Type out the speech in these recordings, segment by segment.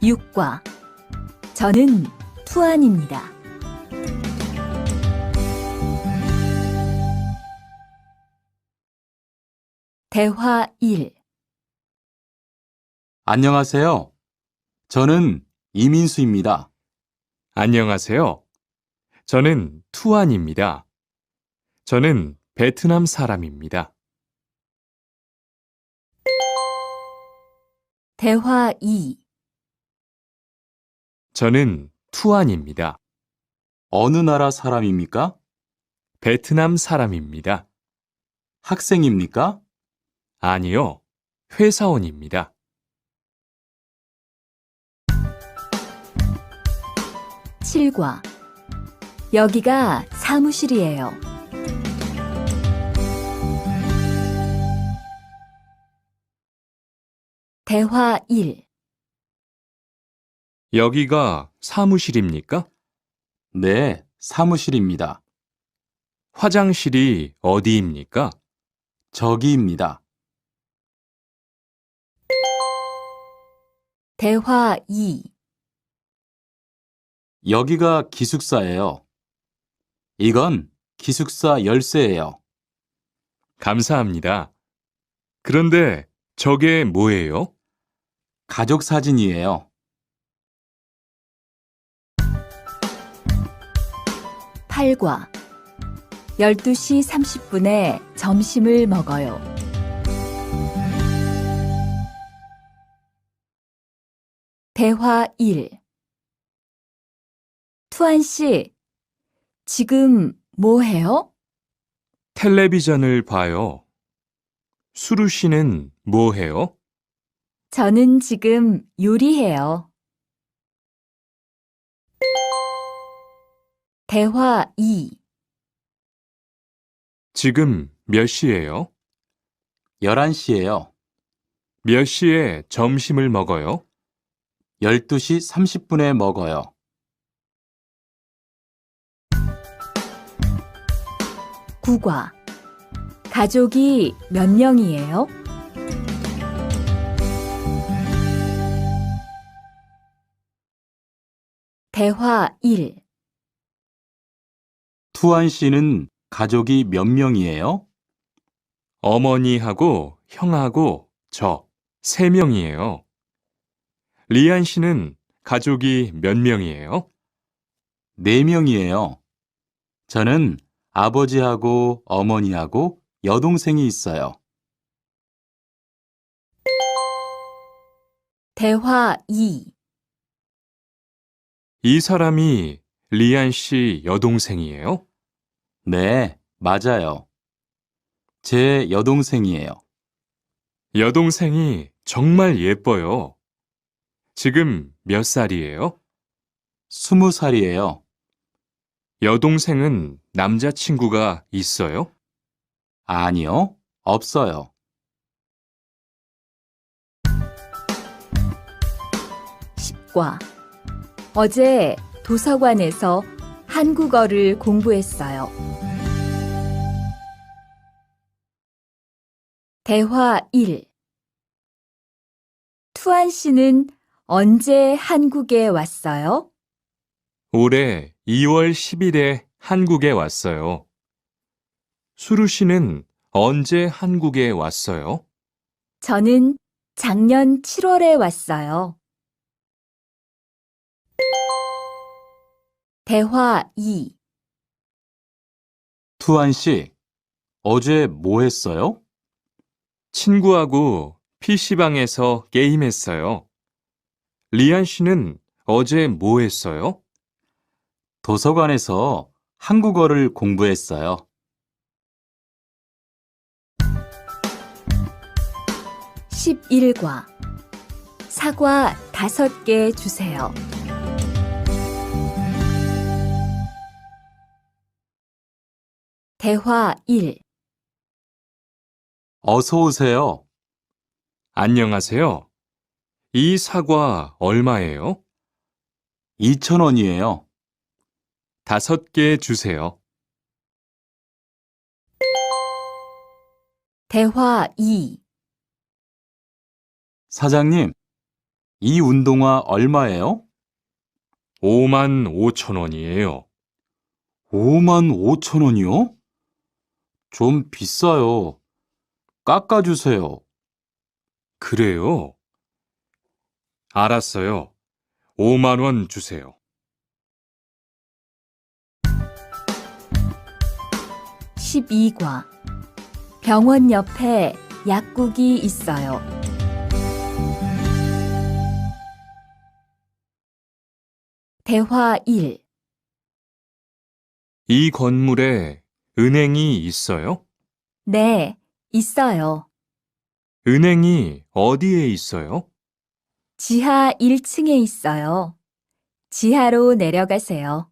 6과 저는 투안입니다. 대화 1. 안녕하세요. 저는 이민수입니다. 안녕하세요. 저는 투안입니다. 저는 베트남 사람입니다. 대화 2. 저는 투안입니다. 어느 나라 사람입니까? 베트남 사람입니다. 학생입니까? 아니요, 회사원입니다. 7과 여기가 사무실이에요. 대화 1. 여기가 사무실입니까? 네, 사무실입니다. 화장실이 어디입니까? 저기입니다. 대화 2. 여기가 기숙사예요. 이건 기숙사 열쇠예요. 감사합니다. 그런데 저게 뭐예요? 가족 사진이에요. 8과 12시 30분에 점심을 먹어요. 대화 1. 투안 씨, 지금 뭐 해요? 텔레비전을 봐요. 수루 씨는 뭐 해요? 저는 지금 요리해요. 대화 2. 지금 몇 시예요? 11시예요. 몇 시에 점심을 먹어요? 12시 30분에 먹어요. 9과 가족이 몇 명이에요? 대화 1. 투안 씨는 가족이 몇 명이에요? 어머니하고 형하고 저 3명이에요. 리안 씨는 가족이 몇 명이에요? 4명이에요. 저는 아버지하고 어머니하고 여동생이 있어요. 대화 2. 이 사람이 리안 씨 여동생이에요? 네, 맞아요. 제 여동생이에요. 여동생이 정말 예뻐요. 지금 몇 살이에요? 20살이에요. 여동생은 남자친구가 있어요? 아니요, 없어요. 10과 어제 도서관에서 한국어를 공부했어요. 대화 1. 투안 씨는 언제 한국에 왔어요? 올해 2월 10일에 한국에 왔어요. 수루 씨는 언제 한국에 왔어요? 저는 작년 7월에 왔어요. 대화 2. 투안 씨, 어제 뭐 했어요? 친구하고 PC방에서 게임했어요. 리안 씨는 어제 뭐 했어요? 도서관에서 한국어를 공부했어요. 11과 사과 5개 주세요. 대화 1. 어서 오세요. 안녕하세요. 이 사과 얼마예요? 2,000원이에요. 5개 주세요. 대화 2. 사장님, 이 운동화 얼마예요? 5만 5천 원이에요. 5만 5천 원이요? 좀 비싸요. 깎아주세요. 그래요? 알았어요. 5만 원 주세요. 12과 병원 옆에 약국이 있어요. 대화 1. 이 건물에 은행이 있어요? 네, 있어요. 은행이 어디에 있어요? 지하 1층에 있어요. 지하로 내려가세요.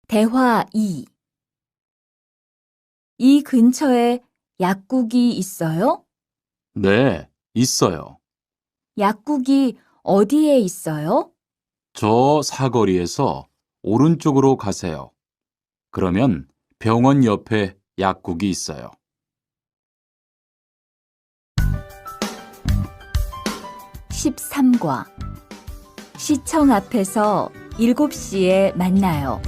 대화 2. 이 근처에 약국이 있어요? 네, 있어요. 약국이 어디에 있어요? 저 사거리에서 오른쪽으로 가세요. 그러면 병원 옆에 약국이 있어요. 13과 시청 앞에서 7시에 만나요.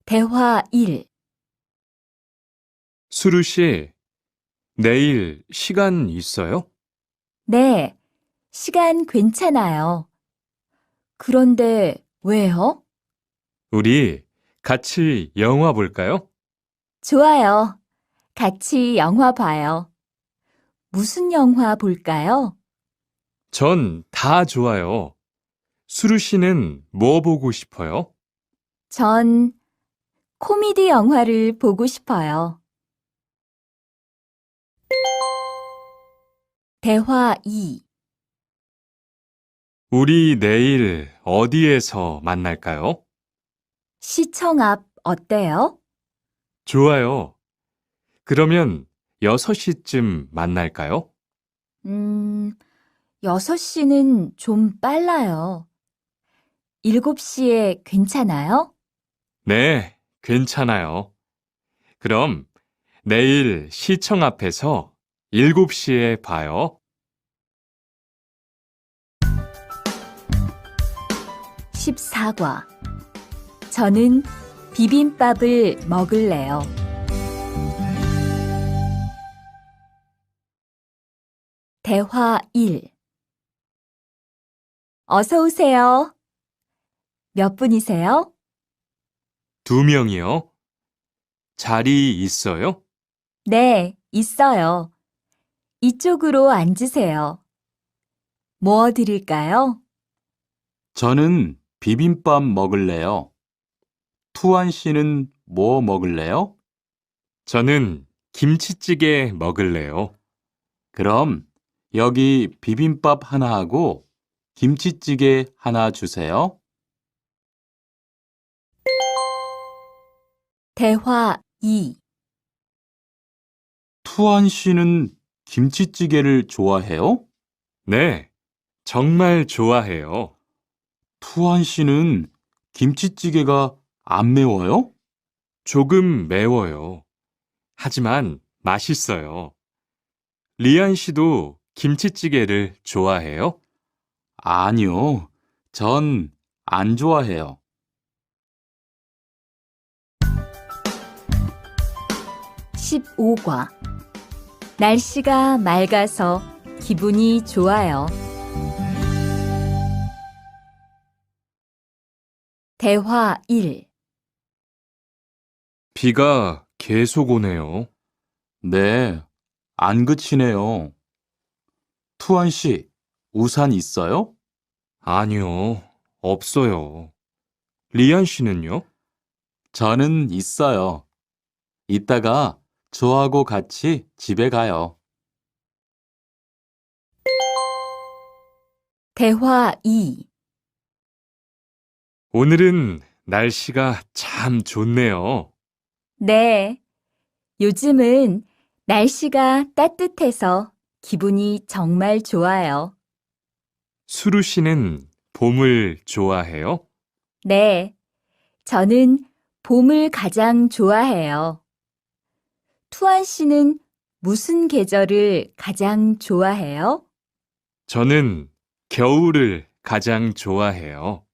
대화 1. 수루 씨, 내일 시간 있어요? 네, 시간 괜찮아요. 그런데 왜요? 우리 같이 영화 볼까요? 좋아요. 같이 영화 봐요. 무슨 영화 볼까요? 전 다 좋아요. 수루 씨는 뭐 보고 싶어요? 전 코미디 영화를 보고 싶어요. 대화 2. 우리 내일 어디에서 만날까요? 시청 앞 어때요? 좋아요. 그러면 6시쯤 만날까요? 6시는 좀 빨라요. 7시에 괜찮아요? 네, 괜찮아요. 그럼 내일 시청 앞에서 7시에 봐요. 14과 저는 비빔밥을 먹을래요. 대화 1. 어서 오세요. 몇 분이세요? 2명이요. 자리 있어요? 네, 있어요. 이쪽으로 앉으세요. 뭐 드릴까요? 저는 비빔밥 먹을래요. 투안 씨는 뭐 먹을래요? 저는 김치찌개 먹을래요. 그럼 여기 비빔밥 하나 하고 김치찌개 하나 주세요. 대화 2. 투안 씨는 김치찌개를 좋아해요? 네, 정말 좋아해요. 투안 씨는 김치찌개가 안 매워요? 조금 매워요. 하지만 맛있어요. 리안 씨도 김치찌개를 좋아해요? 아니요. 전 안 좋아해요. 15과 날씨가 맑아서 기분이 좋아요. 대화 1. 비가 계속 오네요. 네, 안 그치네요. 투안 씨, 우산 있어요? 아니요, 없어요. 리안 씨는요? 저는 있어요. 이따가 저하고 같이 집에 가요. 대화 2. 오늘은 날씨가 참 좋네요. 네, 요즘은 날씨가 따뜻해서 기분이 정말 좋아요. 수루 씨는 봄을 좋아해요? 네, 저는 봄을 가장 좋아해요. 투안 씨는 무슨 계절을 가장 좋아해요? 저는 겨울을 가장 좋아해요.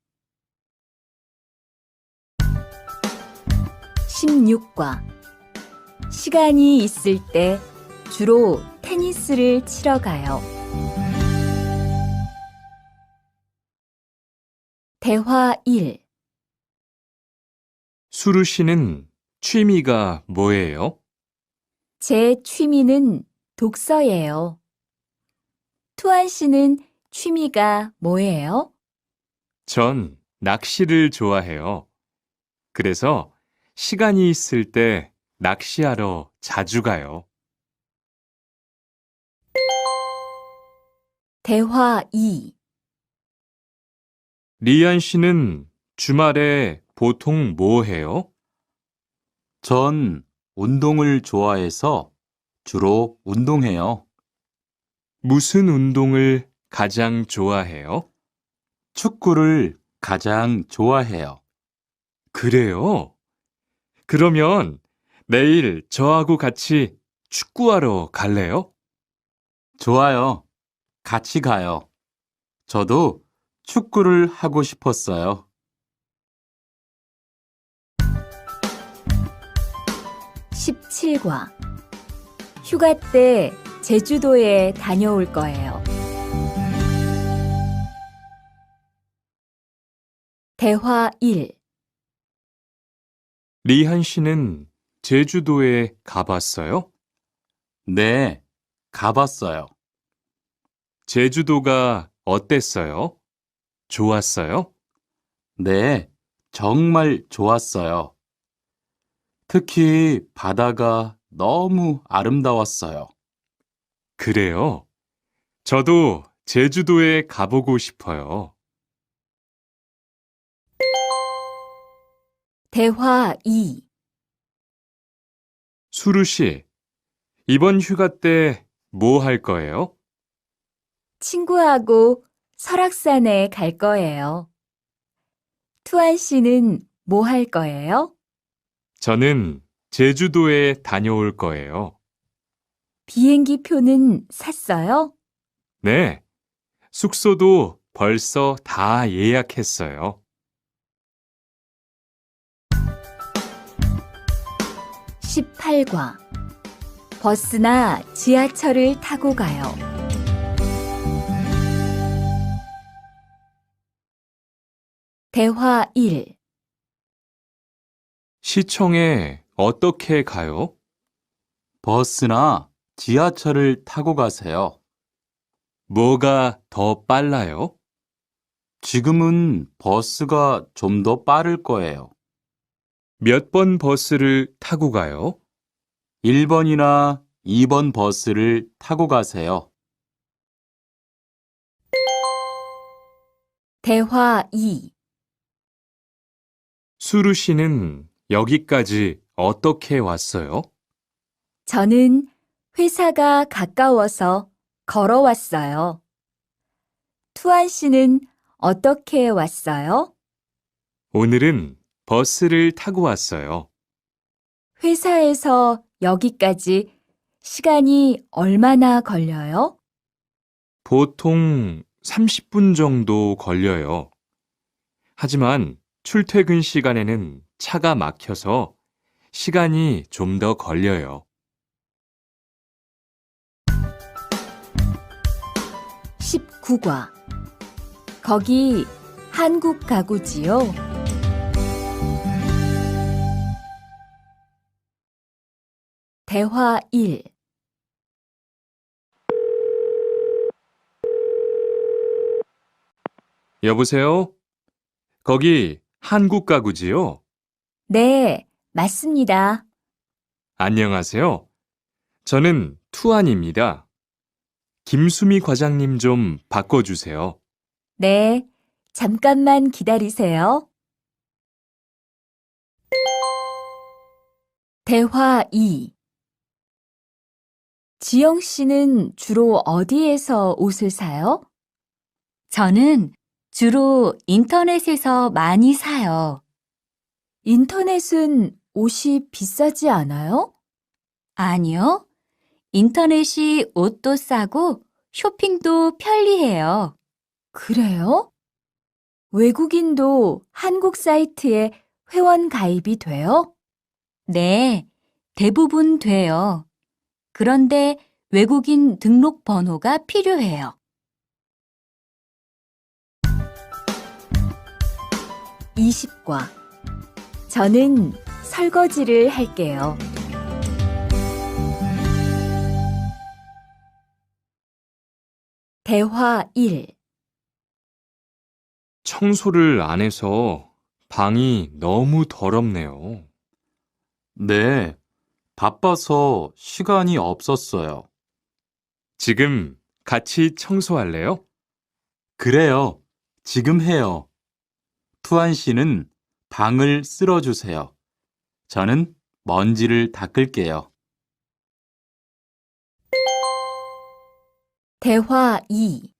16과 시간이 있을 때 주로 테니스를 치러 가요. 대화 1. 수루 씨는 취미가 뭐예요? 제 취미는 독서예요. 투안 씨는 취미가 뭐예요? 전 낚시를 좋아해요. 그래서 시간이 있을 때 낚시하러 자주 가요. 대화 2. 리안 씨는 주말에 보통 뭐 해요? 전 운동을 좋아해서 주로 운동해요. 무슨 운동을 가장 좋아해요? 축구를 가장 좋아해요. 그래요? 그러면 내일 저하고 같이 축구하러 갈래요? 좋아요. 같이 가요. 저도 축구를 하고 싶었어요. 17과 휴가 때 제주도에 다녀올 거예요. 대화 1. 리한 씨는 제주도에 가봤어요? 네, 가봤어요. 제주도가 어땠어요? 좋았어요? 네, 정말 좋았어요. 특히 바다가 너무 아름다웠어요. 그래요? 저도 제주도에 가보고 싶어요. 대화 2. 수루 씨, 이번 휴가 때 뭐 할 거예요? 친구하고 설악산에 갈 거예요. 투안 씨는 뭐 할 거예요? 저는 제주도에 다녀올 거예요. 비행기 표는 샀어요? 네, 숙소도 벌써 다 예약했어요. 18과 버스나 지하철을 타고 가요. 대화 1. 시청에 어떻게 가요? 버스나 지하철을 타고 가세요. 뭐가 더 빨라요? 지금은 버스가 좀 더 빠를 거예요. 몇 번 버스를 타고 가요? 1번이나 2번 버스를 타고 가세요. 대화 2. 수루 씨는 여기까지 어떻게 왔어요? 저는 회사가 가까워서 걸어왔어요. 투안 씨는 어떻게 왔어요? 오늘은 버스를 타고 왔어요. 회사에서 여기까지 시간이 얼마나 걸려요? 보통 30분 정도 걸려요. 하지만 출퇴근 시간에는 차가 막혀서 시간이 좀 더 걸려요. 19과 거기 한국 가구지요? 대화 1. 여보세요? 거기 한국 가구지요? 네, 맞습니다. 안녕하세요. 저는 투안입니다. 김수미 과장님 좀 바꿔주세요. 네, 잠깐만 기다리세요. 대화 2. 지영 씨는 주로 어디에서 옷을 사요? 저는 주로 인터넷에서 많이 사요. 인터넷은 옷이 비싸지 않아요? 아니요. 인터넷이 옷도 싸고 쇼핑도 편리해요. 그래요? 외국인도 한국 사이트에 회원 가입이 돼요? 네, 대부분 돼요. 그런데 외국인 등록 번호가 필요해요. 20과 저는 설거지를 할게요. 대화 1. 청소를 안 해서 방이 너무 더럽네요. 네, 바빠서 시간이 없었어요. 지금 같이 청소할래요? 그래요. 지금 해요. 투안 씨는 방을 쓸어주세요. 저는 먼지를 닦을게요. 대화 2.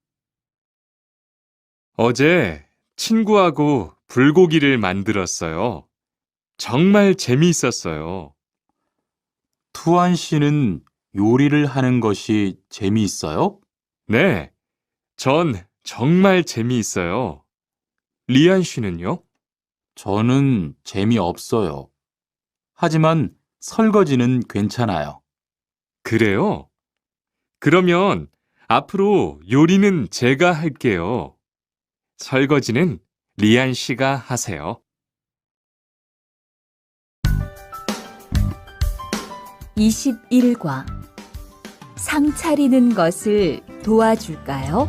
어제 친구하고 불고기를 만들었어요. 정말 재미있었어요. 투안 씨는 요리를 하는 것이 재미있어요? 네, 전 정말 재미있어요. 리안 씨는요? 저는 재미없어요. 하지만 설거지는 괜찮아요. 그래요? 그러면 앞으로 요리는 제가 할게요. 설거지는 리안 씨가 하세요. 21과 상 차리는 것을 도와줄까요?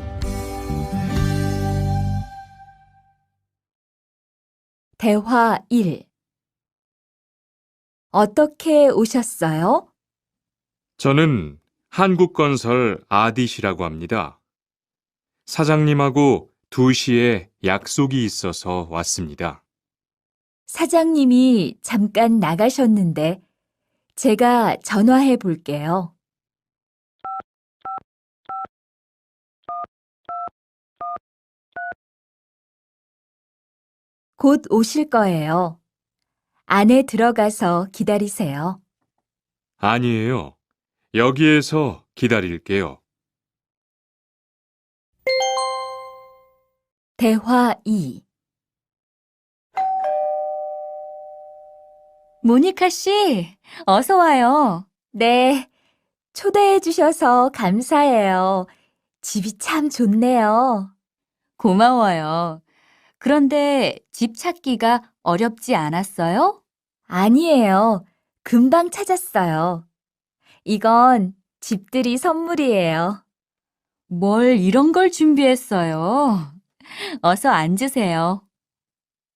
대화 1. 어떻게 오셨어요? 저는 한국건설 아디시라고 합니다. 사장님하고 2시에 약속이 있어서 왔습니다. 사장님이 잠깐 나가셨는데 제가 전화해 볼게요. 곧 오실 거예요. 안에 들어가서 기다리세요. 아니에요. 여기에서 기다릴게요. 대화 2. 모니카 씨, 어서 와요. 네, 초대해 주셔서 감사해요. 집이 참 좋네요. 고마워요. 그런데 집 찾기가 어렵지 않았어요? 아니에요. 금방 찾았어요. 이건 집들이 선물이에요. 뭘 이런 걸 준비했어요? 어서 앉으세요.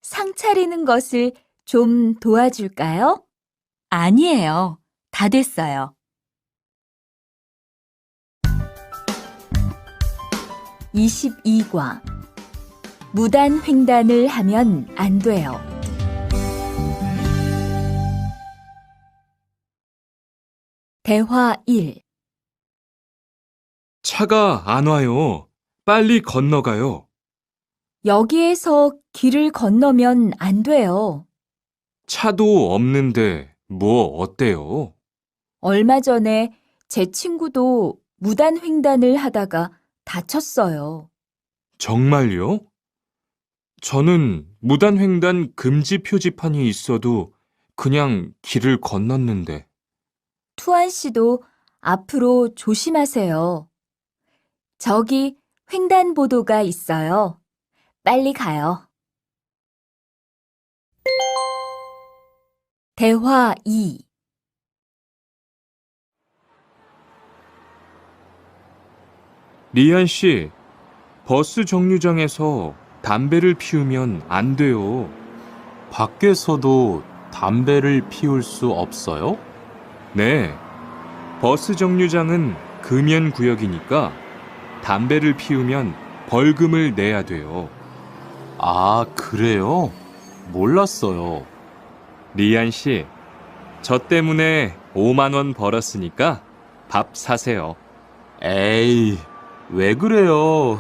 상 차리는 것을 좀 도와줄까요? 아니에요. 다 됐어요. 22과 무단 횡단을 하면 안 돼요. 대화 1. 차가 안 와요. 빨리 건너가요. 여기에서 길을 건너면 안 돼요. 차도 없는데 뭐 어때요? 얼마 전에 제 친구도 무단 횡단을 하다가 다쳤어요. 정말요? 저는 무단횡단 금지 표지판이 있어도 그냥 길을 건넜는데. 투안 씨도 앞으로 조심하세요. 저기 횡단보도가 있어요. 빨리 가요. 대화 2. 리안 씨, 버스 정류장에서 담배를 피우면 안 돼요. 밖에서도 담배를 피울 수 없어요? 네, 버스 정류장은 금연 구역이니까 담배를 피우면 벌금을 내야 돼요. 아, 그래요? 몰랐어요. 리안 씨, 저 때문에 5만 원 벌었으니까 밥 사세요. 에이, 왜 그래요?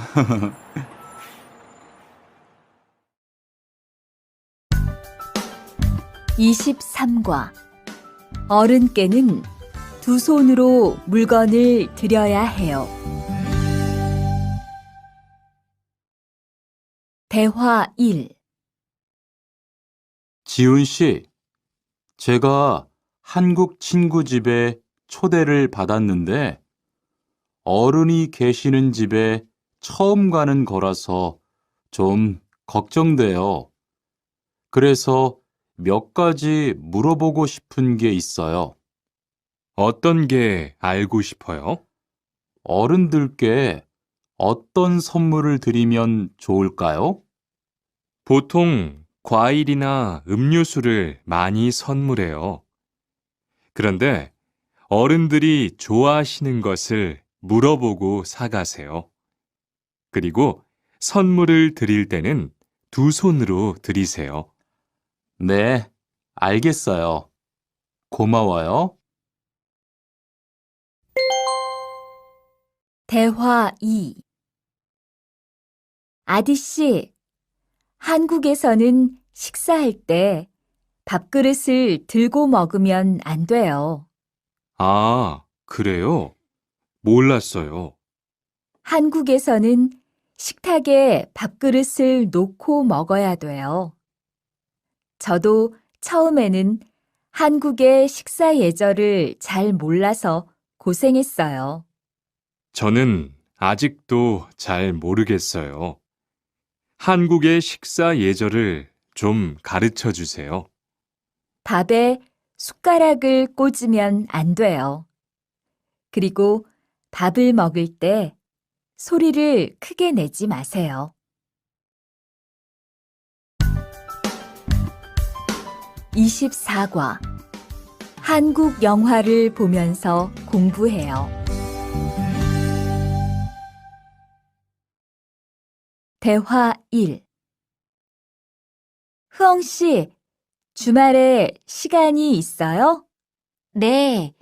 23과 어른께는 두 손으로 물건을 들여야 해요. 대화 1. 지훈 씨, 제가 한국 친구 집에 초대를 받았는데 어른이 계시는 집에 처음 가는 거라서 좀 걱정돼요. 그래서 몇 가지 물어보고 싶은 게 있어요. 어떤 게 알고 싶어요? 어른들께 어떤 선물을 드리면 좋을까요? 보통 과일이나 음료수를 많이 선물해요. 그런데 어른들이 좋아하시는 것을 물어보고 사가세요. 그리고 선물을 드릴 때는 두 손으로 드리세요. 네, 알겠어요. 고마워요. 대화 2. 아디씨, 한국에서는 식사할 때 밥그릇을 들고 먹으면 안 돼요. 아, 그래요? 몰랐어요. 한국에서는 식탁에 밥그릇을 놓고 먹어야 돼요. 저도 처음에는 한국의 식사 예절을 잘 몰라서 고생했어요. 저는 아직도 잘 모르겠어요. 한국의 식사 예절을 좀 가르쳐 주세요. 밥에 숟가락을 꽂으면 안 돼요. 그리고 밥을 먹을 때 소리를 크게 내지 마세요. 24과 한국 영화를 보면서 공부해요. 대화 1. 흐엉 씨, 주말에 시간이 있어요? 네.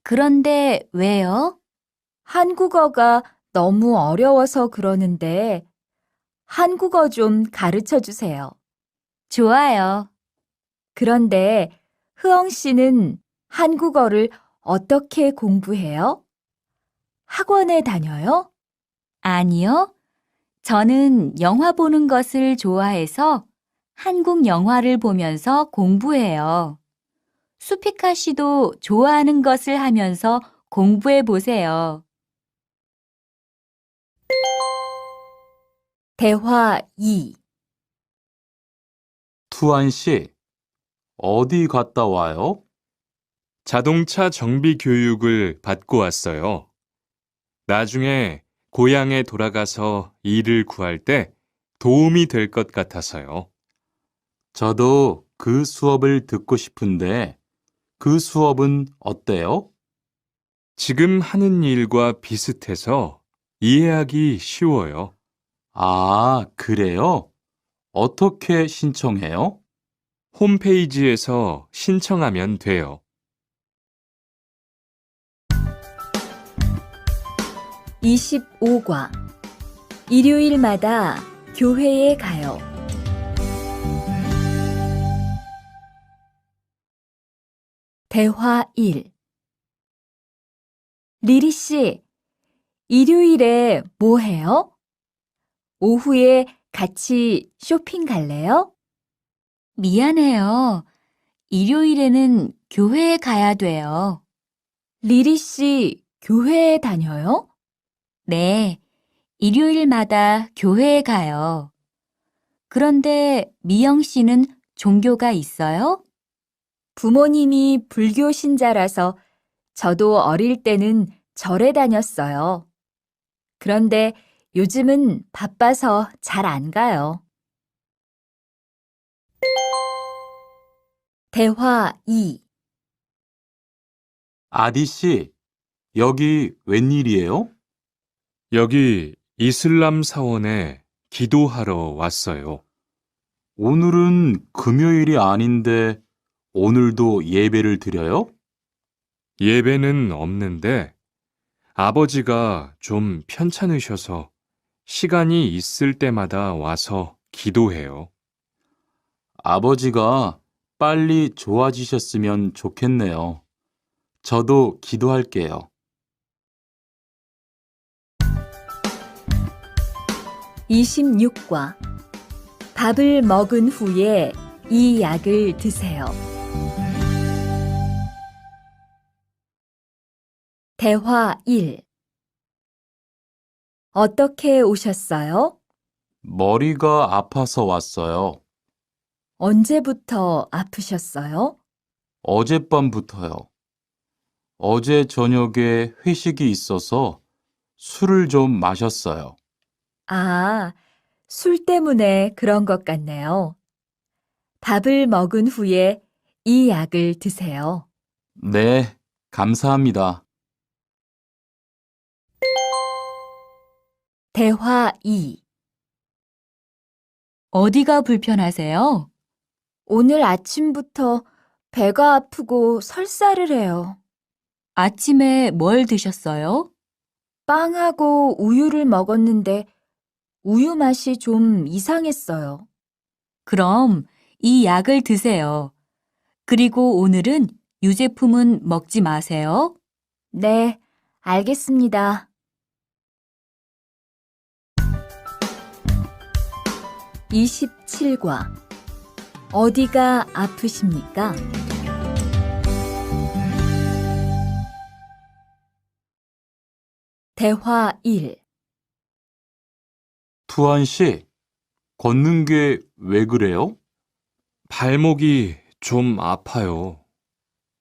그런데 왜요? 한국어가 너무 어려워서 그러는데 한국어 좀 가르쳐 주세요. 좋아요. 그런데 흐엉 씨는 한국어를 어떻게 공부해요? 학원에 다녀요? 아니요. 저는 영화 보는 것을 좋아해서 한국 영화를 보면서 공부해요. 수피카 씨도 좋아하는 것을 하면서 공부해 보세요. 대화 2. 투안 씨, 어디 갔다 와요? 자동차 정비 교육을 받고 왔어요. 나중에 고향에 돌아가서 일을 구할 때 도움이 될 것 같아서요. 저도 그 수업을 듣고 싶은데 그 수업은 어때요? 지금 하는 일과 비슷해서 이해하기 쉬워요. 아, 그래요? 어떻게 신청해요? 홈페이지에서 신청하면 돼요. 25과 일요일마다 교회에 가요. 대화 1. 리리 씨, 일요일에 뭐 해요? 오후에 같이 쇼핑 갈래요? 미안해요. 일요일에는 교회에 가야 돼요. 리리 씨, 교회에 다녀요? 네, 일요일마다 교회에 가요. 그런데 미영 씨는 종교가 있어요? 부모님이 불교 신자라서 저도 어릴 때는 절에 다녔어요. 그런데 요즘은 바빠서 잘 안 가요. 대화 2. 아디 씨, 여기 웬일이에요? 여기 이슬람 사원에 기도하러 왔어요. 오늘은 금요일이 아닌데 오늘도 예배를 드려요? 예배는 없는데 아버지가 좀 편찮으셔서 시간이 있을 때마다 와서 기도해요. 아버지가 빨리 좋아지셨으면 좋겠네요. 저도 기도할게요. 26과 밥을 먹은 후에 이 약을 드세요. 대화 1. 어떻게 오셨어요? 머리가 아파서 왔어요. 언제부터 아프셨어요? 어젯밤부터요. 어제 저녁에 회식이 있어서 술을 좀 마셨어요. 아, 술 때문에 그런 것 같네요. 밥을 먹은 후에 이 약을 드세요. 네, 감사합니다. 대화 2. 어디가 불편하세요? 오늘 아침부터 배가 아프고 설사를 해요. 아침에 뭘 드셨어요? 빵하고 우유를 먹었는데 우유 맛이 좀 이상했어요. 그럼 이 약을 드세요. 그리고 오늘은 유제품은 먹지 마세요. 네, 알겠습니다. 27과 어디가 아프십니까? 대화 1. 투안 씨, 걷는 게 왜 그래요? 발목이 좀 아파요.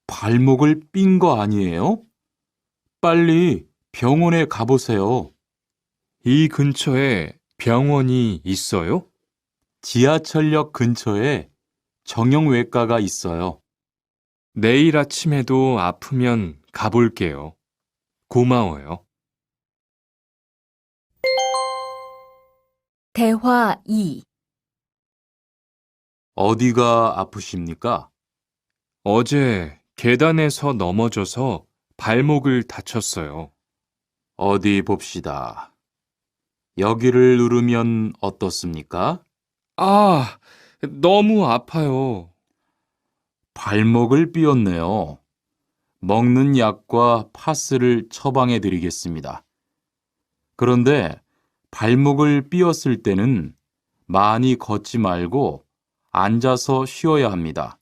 발목을 삔 거 아니에요? 빨리 병원에 가보세요. 이 근처에 병원이 있어요? 지하철역 근처에 정형외과가 있어요. 내일 아침에도 아프면 가볼게요. 고마워요. 대화 2. 어디가 아프십니까? 어제 계단에서 넘어져서 발목을 다쳤어요. 어디 봅시다. 여기를 누르면 어떻습니까? 아, 너무 아파요. 발목을 삐었네요. 먹는 약과 파스를 처방해 드리겠습니다. 그런데 발목을 삐었을 때는 많이 걷지 말고 앉아서 쉬어야 합니다.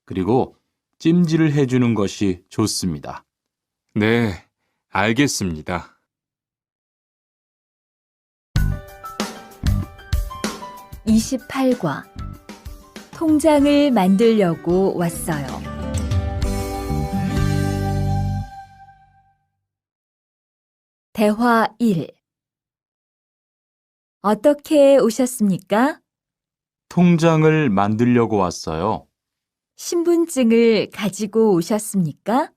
그리고 찜질을 해주는 것이 좋습니다. 네, 알겠습니다. 28과 통장을 만들려고 왔어요. 대화 1. 어떻게 오셨습니까? 통장을 만들려고 왔어요. 신분증을 가지고 오셨습니까?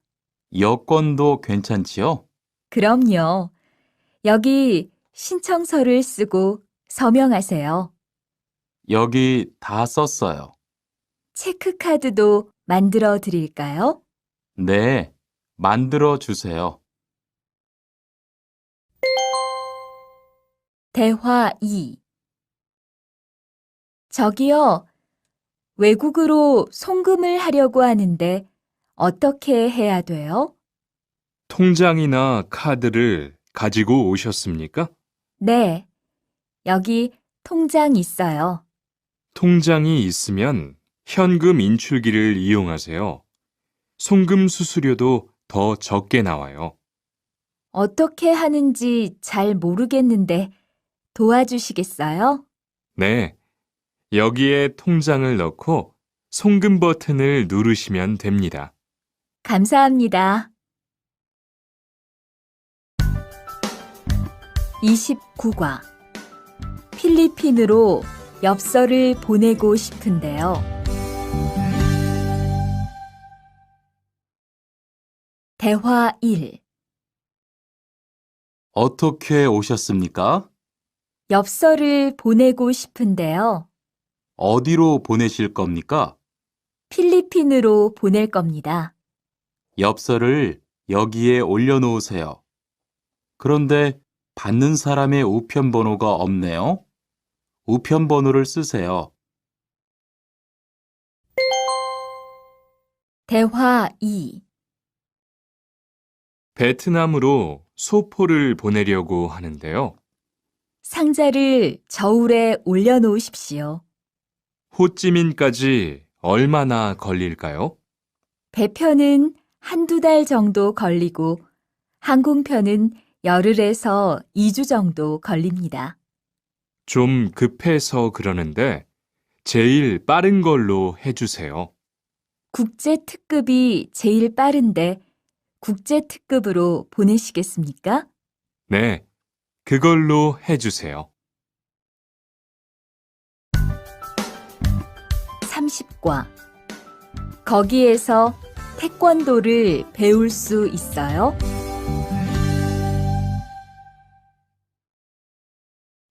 여권도 괜찮지요? 그럼요. 여기 신청서를 쓰고 서명하세요. 여기 다 썼어요. 체크카드도 만들어 드릴까요? 네, 만들어 주세요. 대화 2. 저기요, 외국으로 송금을 하려고 하는데 어떻게 해야 돼요? 통장이나 카드를 가지고 오셨습니까? 네, 여기 통장 있어요. 통장이 있으면 현금 인출기를 이용하세요. 송금 수수료도 더 적게 나와요. 어떻게 하는지 잘 모르겠는데 도와주시겠어요? 네, 여기에 통장을 넣고 송금 버튼을 누르시면 됩니다. 감사합니다. 29과 필리핀으로 엽서를 보내고 싶은데요. 대화 1. 어떻게 오셨습니까? 엽서를 보내고 싶은데요. 어디로 보내실 겁니까? 필리핀으로 보낼 겁니다. 엽서를 여기에 올려놓으세요. 그런데 받는 사람의 우편번호가 없네요. 우편번호를 쓰세요. 대화 2. 베트남으로 소포를 보내려고 하는데요. 상자를 저울에 올려놓으십시오. 호찌민까지 얼마나 걸릴까요? 배편은 한두 달 정도 걸리고 항공편은 열흘에서 2주 정도 걸립니다. 좀 급해서 그러는데 제일 빠른 걸로 해주세요. 국제 특급이 제일 빠른데 국제 특급으로 보내시겠습니까? 네, 그걸로 해주세요. 30과. 거기에서 태권도를 배울 수 있어요?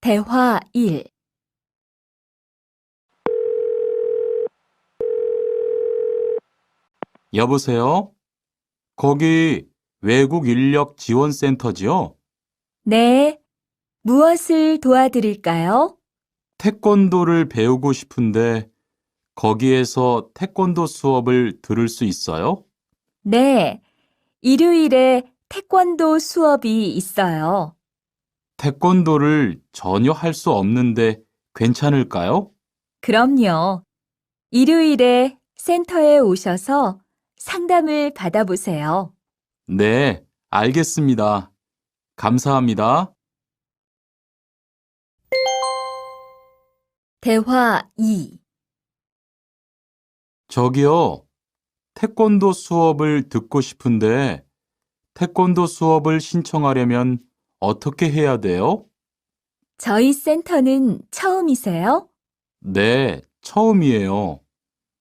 대화 1. 여보세요? 거기 외국 인력 지원센터지요? 네. 무엇을 도와드릴까요? 태권도를 배우고 싶은데 거기에서 태권도 수업을 들을 수 있어요? 네. 일요일에 태권도 수업이 있어요. 태권도를 전혀 할 수 없는데 괜찮을까요? 그럼요. 일요일에 센터에 오셔서 상담을 받아보세요. 네, 알겠습니다. 감사합니다. 대화 2. 저기요, 태권도 수업을 듣고 싶은데 태권도 수업을 신청하려면 어떻게 해야 돼요? 저희 센터는 처음이세요? 네, 처음이에요.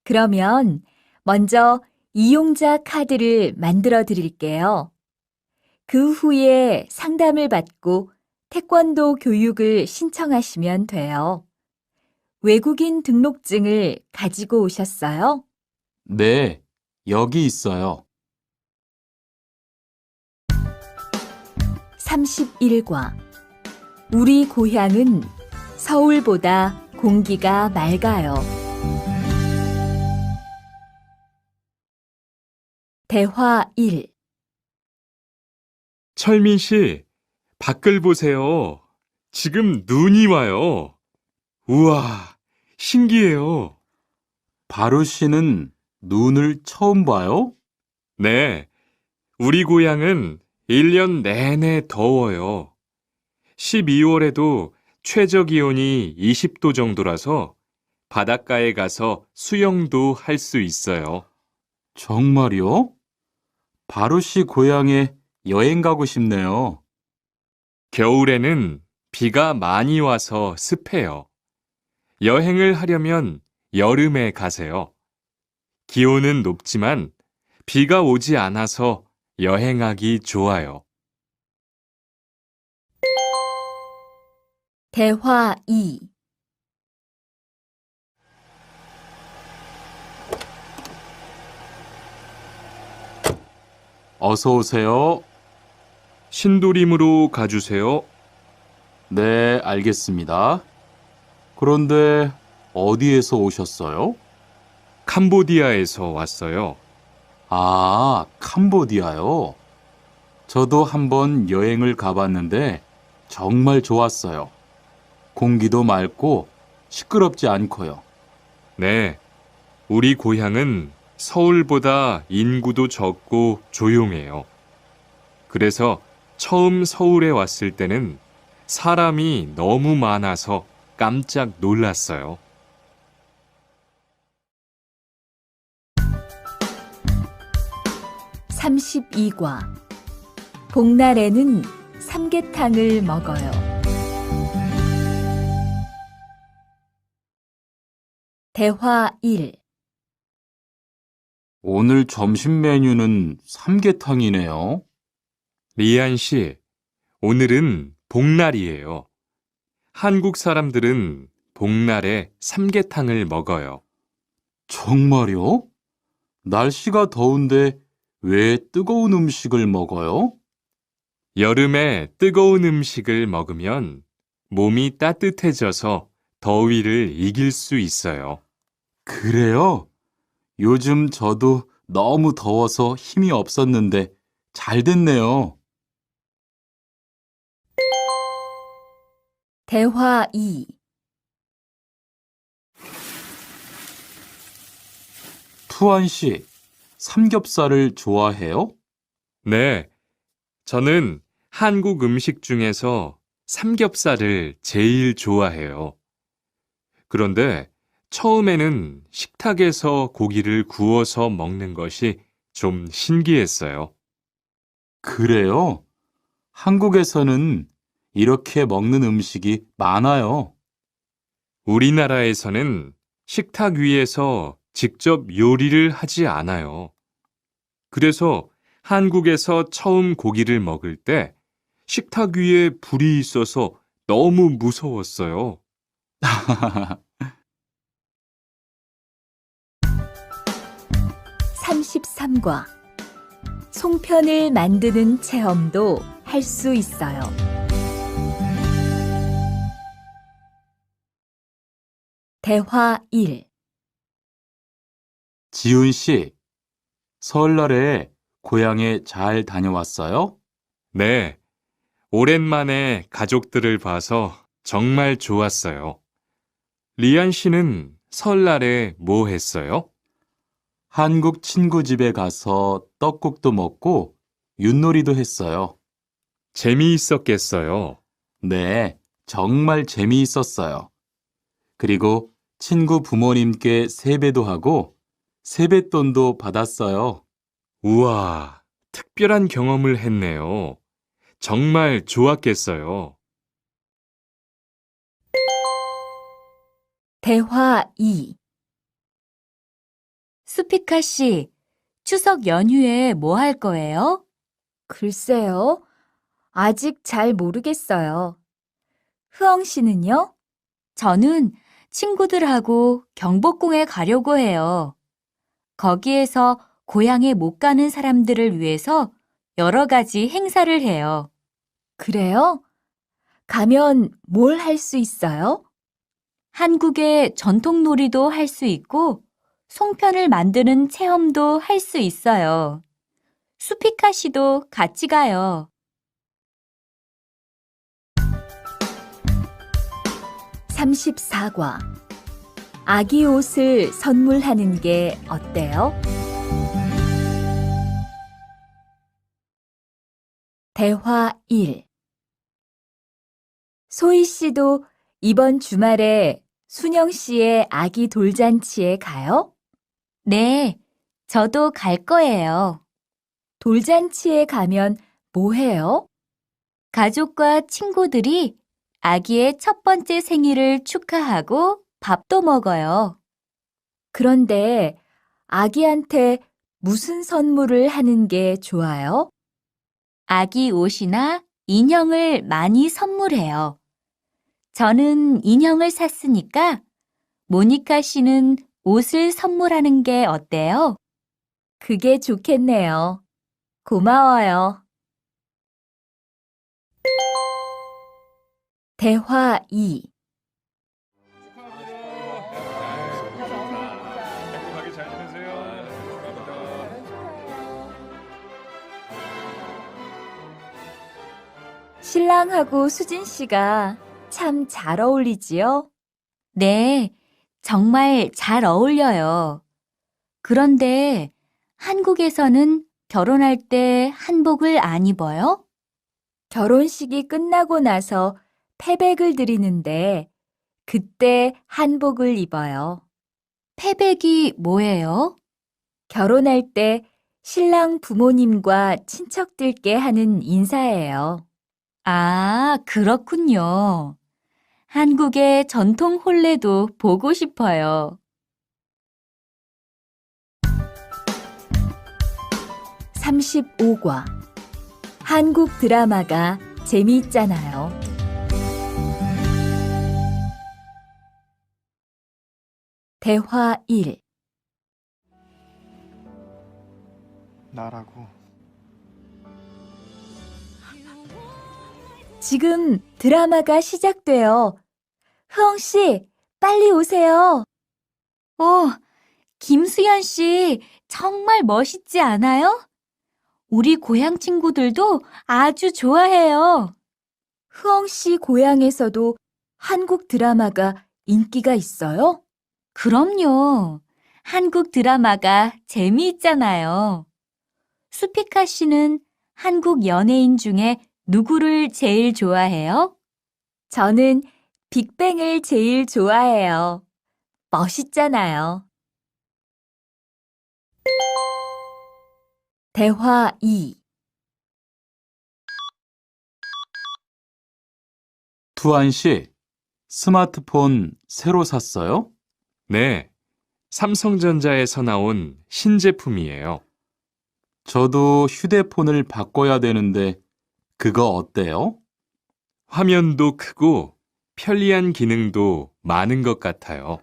그러면 먼저 이용자 카드를 만들어 드릴게요. 그 후에 상담을 받고 태권도 교육을 신청하시면 돼요. 외국인 등록증을 가지고 오셨어요? 네, 여기 있어요. 31과. 우리 고향은 서울보다 공기가 맑아요. 대화 1. 철민 씨, 밖을 보세요. 지금 눈이 와요. 우와, 신기해요. 바루 씨는 눈을 처음 봐요? 네, 우리 고향은 1년 내내 더워요. 12월에도 최저 기온이 20도 정도라서 바닷가에 가서 수영도 할 수 있어요. 정말요? 바루 씨 고향에 여행 가고 싶네요. 겨울에는 비가 많이 와서 습해요. 여행을 하려면 여름에 가세요. 기온은 높지만 비가 오지 않아서 여행하기 좋아요. 대화 2. 어서 오세요. 신도림으로 가주세요. 네, 알겠습니다. 그런데 어디에서 오셨어요? 캄보디아에서 왔어요. 아, 캄보디아요. 저도 한번 여행을 가봤는데 정말 좋았어요. 공기도 맑고 시끄럽지 않고요. 네, 우리 고향은 서울보다 인구도 적고 조용해요. 그래서 처음 서울에 왔을 때는 사람이 너무 많아서 깜짝 놀랐어요. 32과. 복날에는 삼계탕을 먹어요. 대화 1. 오늘 점심 메뉴는 삼계탕이네요. 리안 씨, 오늘은 복날이에요. 한국 사람들은 복날에 삼계탕을 먹어요. 정말요? 날씨가 더운데 왜 뜨거운 음식을 먹어요? 여름에 뜨거운 음식을 먹으면 몸이 따뜻해져서 더위를 이길 수 있어요. 그래요? 요즘 저도 너무 더워서 힘이 없었는데 잘 됐네요. 대화 2. 투안 씨, 삼겹살을 좋아해요? 네, 저는 한국 음식 중에서 삼겹살을 제일 좋아해요. 그런데 처음에는 식탁에서 고기를 구워서 먹는 것이 좀 신기했어요. 그래요? 한국에서는 이렇게 먹는 음식이 많아요. 우리나라에서는 식탁 위에서 직접 요리를 하지 않아요. 그래서 한국에서 처음 고기를 먹을 때 식탁 위에 불이 있어서 너무 무서웠어요. 33과 송편을 만드는 체험도 할 수 있어요. 대화 1. 지훈 씨, 설날에 고향에 잘 다녀왔어요? 네, 오랜만에 가족들을 봐서 정말 좋았어요. 리안 씨는 설날에 뭐 했어요? 한국 친구 집에 가서 떡국도 먹고 윷놀이도 했어요. 재미있었겠어요. 네, 정말 재미있었어요. 그리고 친구 부모님께 세배도 하고 세뱃돈도 받았어요. 우와, 특별한 경험을 했네요. 정말 좋았겠어요. 대화 2. 수피카 씨, 추석 연휴에 뭐 할 거예요? 글쎄요. 아직 잘 모르겠어요. 흐엉 씨는요? 저는 친구들하고 경복궁에 가려고 해요. 거기에서 고향에 못 가는 사람들을 위해서 여러 가지 행사를 해요. 그래요? 가면 뭘 할 수 있어요? 한국의 전통 놀이도 할 수 있고, 송편을 만드는 체험도 할 수 있어요. 수피카 씨도 같이 가요. 34과 아기 옷을 선물하는 게 어때요? 대화 1. 소희 씨도 이번 주말에 순영 씨의 아기 돌잔치에 가요? 네, 저도 갈 거예요. 돌잔치에 가면 뭐 해요? 가족과 친구들이 아기의 첫 번째 생일을 축하하고 밥도 먹어요. 그런데 아기한테 무슨 선물을 하는 게 좋아요? 아기 옷이나 인형을 많이 선물해요. 저는 인형을 샀으니까 모니카 씨는 옷을 선물하는 게 어때요? 그게 좋겠네요. 고마워요. 대화 2. 행복하게 잘 지내세요. 신랑하고 수진 씨가 참 잘 어울리지요? 네, 정말 잘 어울려요. 그런데 한국에서는 결혼할 때 한복을 안 입어요? 결혼식이 끝나고 나서 패백을 드리는데 그때 한복을 입어요. 패백이 뭐예요? 결혼할 때 신랑 부모님과 친척들께 하는 인사예요. 아, 그렇군요. 한국의 전통 혼례도 보고 싶어요. 35과 한국 드라마가 재미있잖아요. 대화 1. 나라고. 지금 드라마가 시작돼요. 흐엉 씨, 빨리 오세요. 김수현 씨, 정말 멋있지 않아요? 우리 고향 친구들도 아주 좋아해요. 흐엉 씨 고향에서도 한국 드라마가 인기가 있어요? 그럼요. 한국 드라마가 재미있잖아요. 수피카 씨는 한국 연예인 중에 누구를 제일 좋아해요? 저는 빅뱅을 제일 좋아해요. 멋있잖아요. 대화 2. 투안 씨, 스마트폰 새로 샀어요? 네, 삼성전자에서 나온 신제품이에요. 저도 휴대폰을 바꿔야 되는데 그거 어때요? 화면도 크고 편리한 기능도 많은 것 같아요.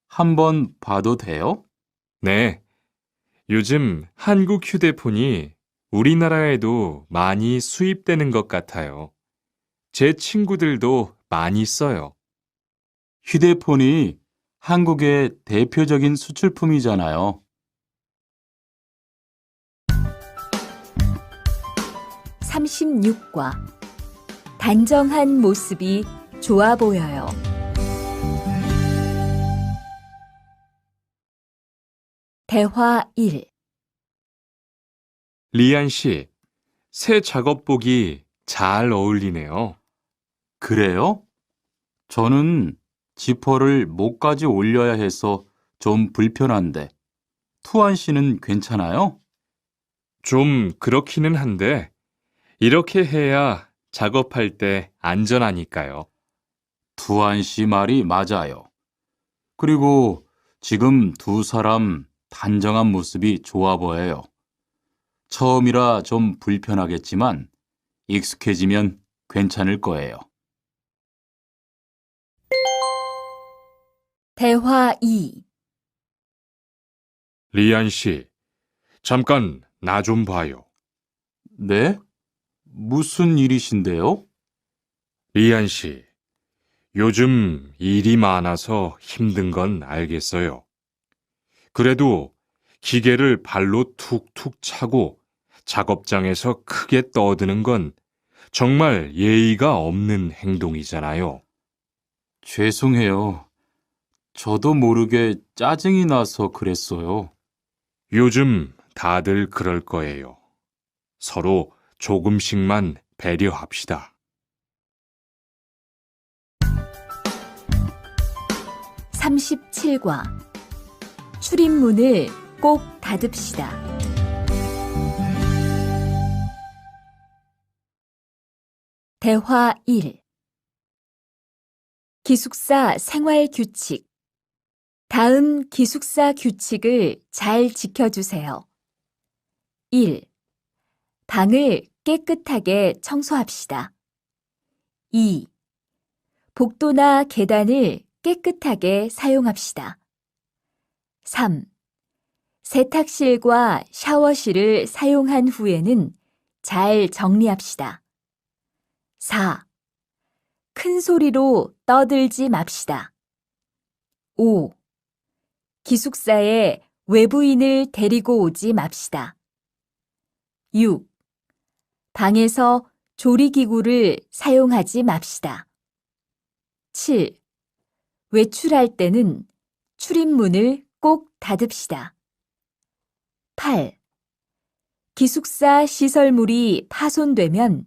한번 봐도 돼요? 네, 요즘 한국 휴대폰이 우리나라에도 많이 수입되는 것 같아요. 제 친구들도 많이 써요. 휴대폰이 한국의 대표적인 수출품이잖아요. 36과 단정한 모습이 좋아 보여요. 대화 1. 리안 씨, 새 작업복이 잘 어울리네요. 그래요? 저는 지퍼를 목까지 올려야 해서 좀 불편한데, 투안 씨는 괜찮아요? 좀 그렇기는 한데, 이렇게 해야 작업할 때 안전하니까요. 투안 씨 말이 맞아요. 그리고 지금 두 사람 단정한 모습이 좋아 보여요. 처음이라 좀 불편하겠지만 익숙해지면 괜찮을 거예요. 대화 2. 리안 씨, 잠깐 나 좀 봐요. 네? 무슨 일이신데요? 리안 씨, 요즘 일이 많아서 힘든 건 알겠어요. 그래도 기계를 발로 툭툭 차고 작업장에서 크게 떠드는 건 정말 예의가 없는 행동이잖아요. 죄송해요. 저도 모르게 짜증이 나서 그랬어요. 요즘 다들 그럴 거예요. 서로 조금씩만 배려합시다. 37과 출입문을 꼭 닫읍시다. 대화 1. 기숙사 생활 규칙. 다음 기숙사 규칙을 잘 지켜주세요. 1. 방을 깨끗하게 청소합시다. 2. 복도나 계단을 깨끗하게 사용합시다. 3. 세탁실과 샤워실을 사용한 후에는 잘 정리합시다. 4. 큰 소리로 떠들지 맙시다. 5. 기숙사에 외부인을 데리고 오지 맙시다. 6. 방에서 조리기구를 사용하지 맙시다. 7. 외출할 때는 출입문을 꼭 닫읍시다. 8. 기숙사 시설물이 파손되면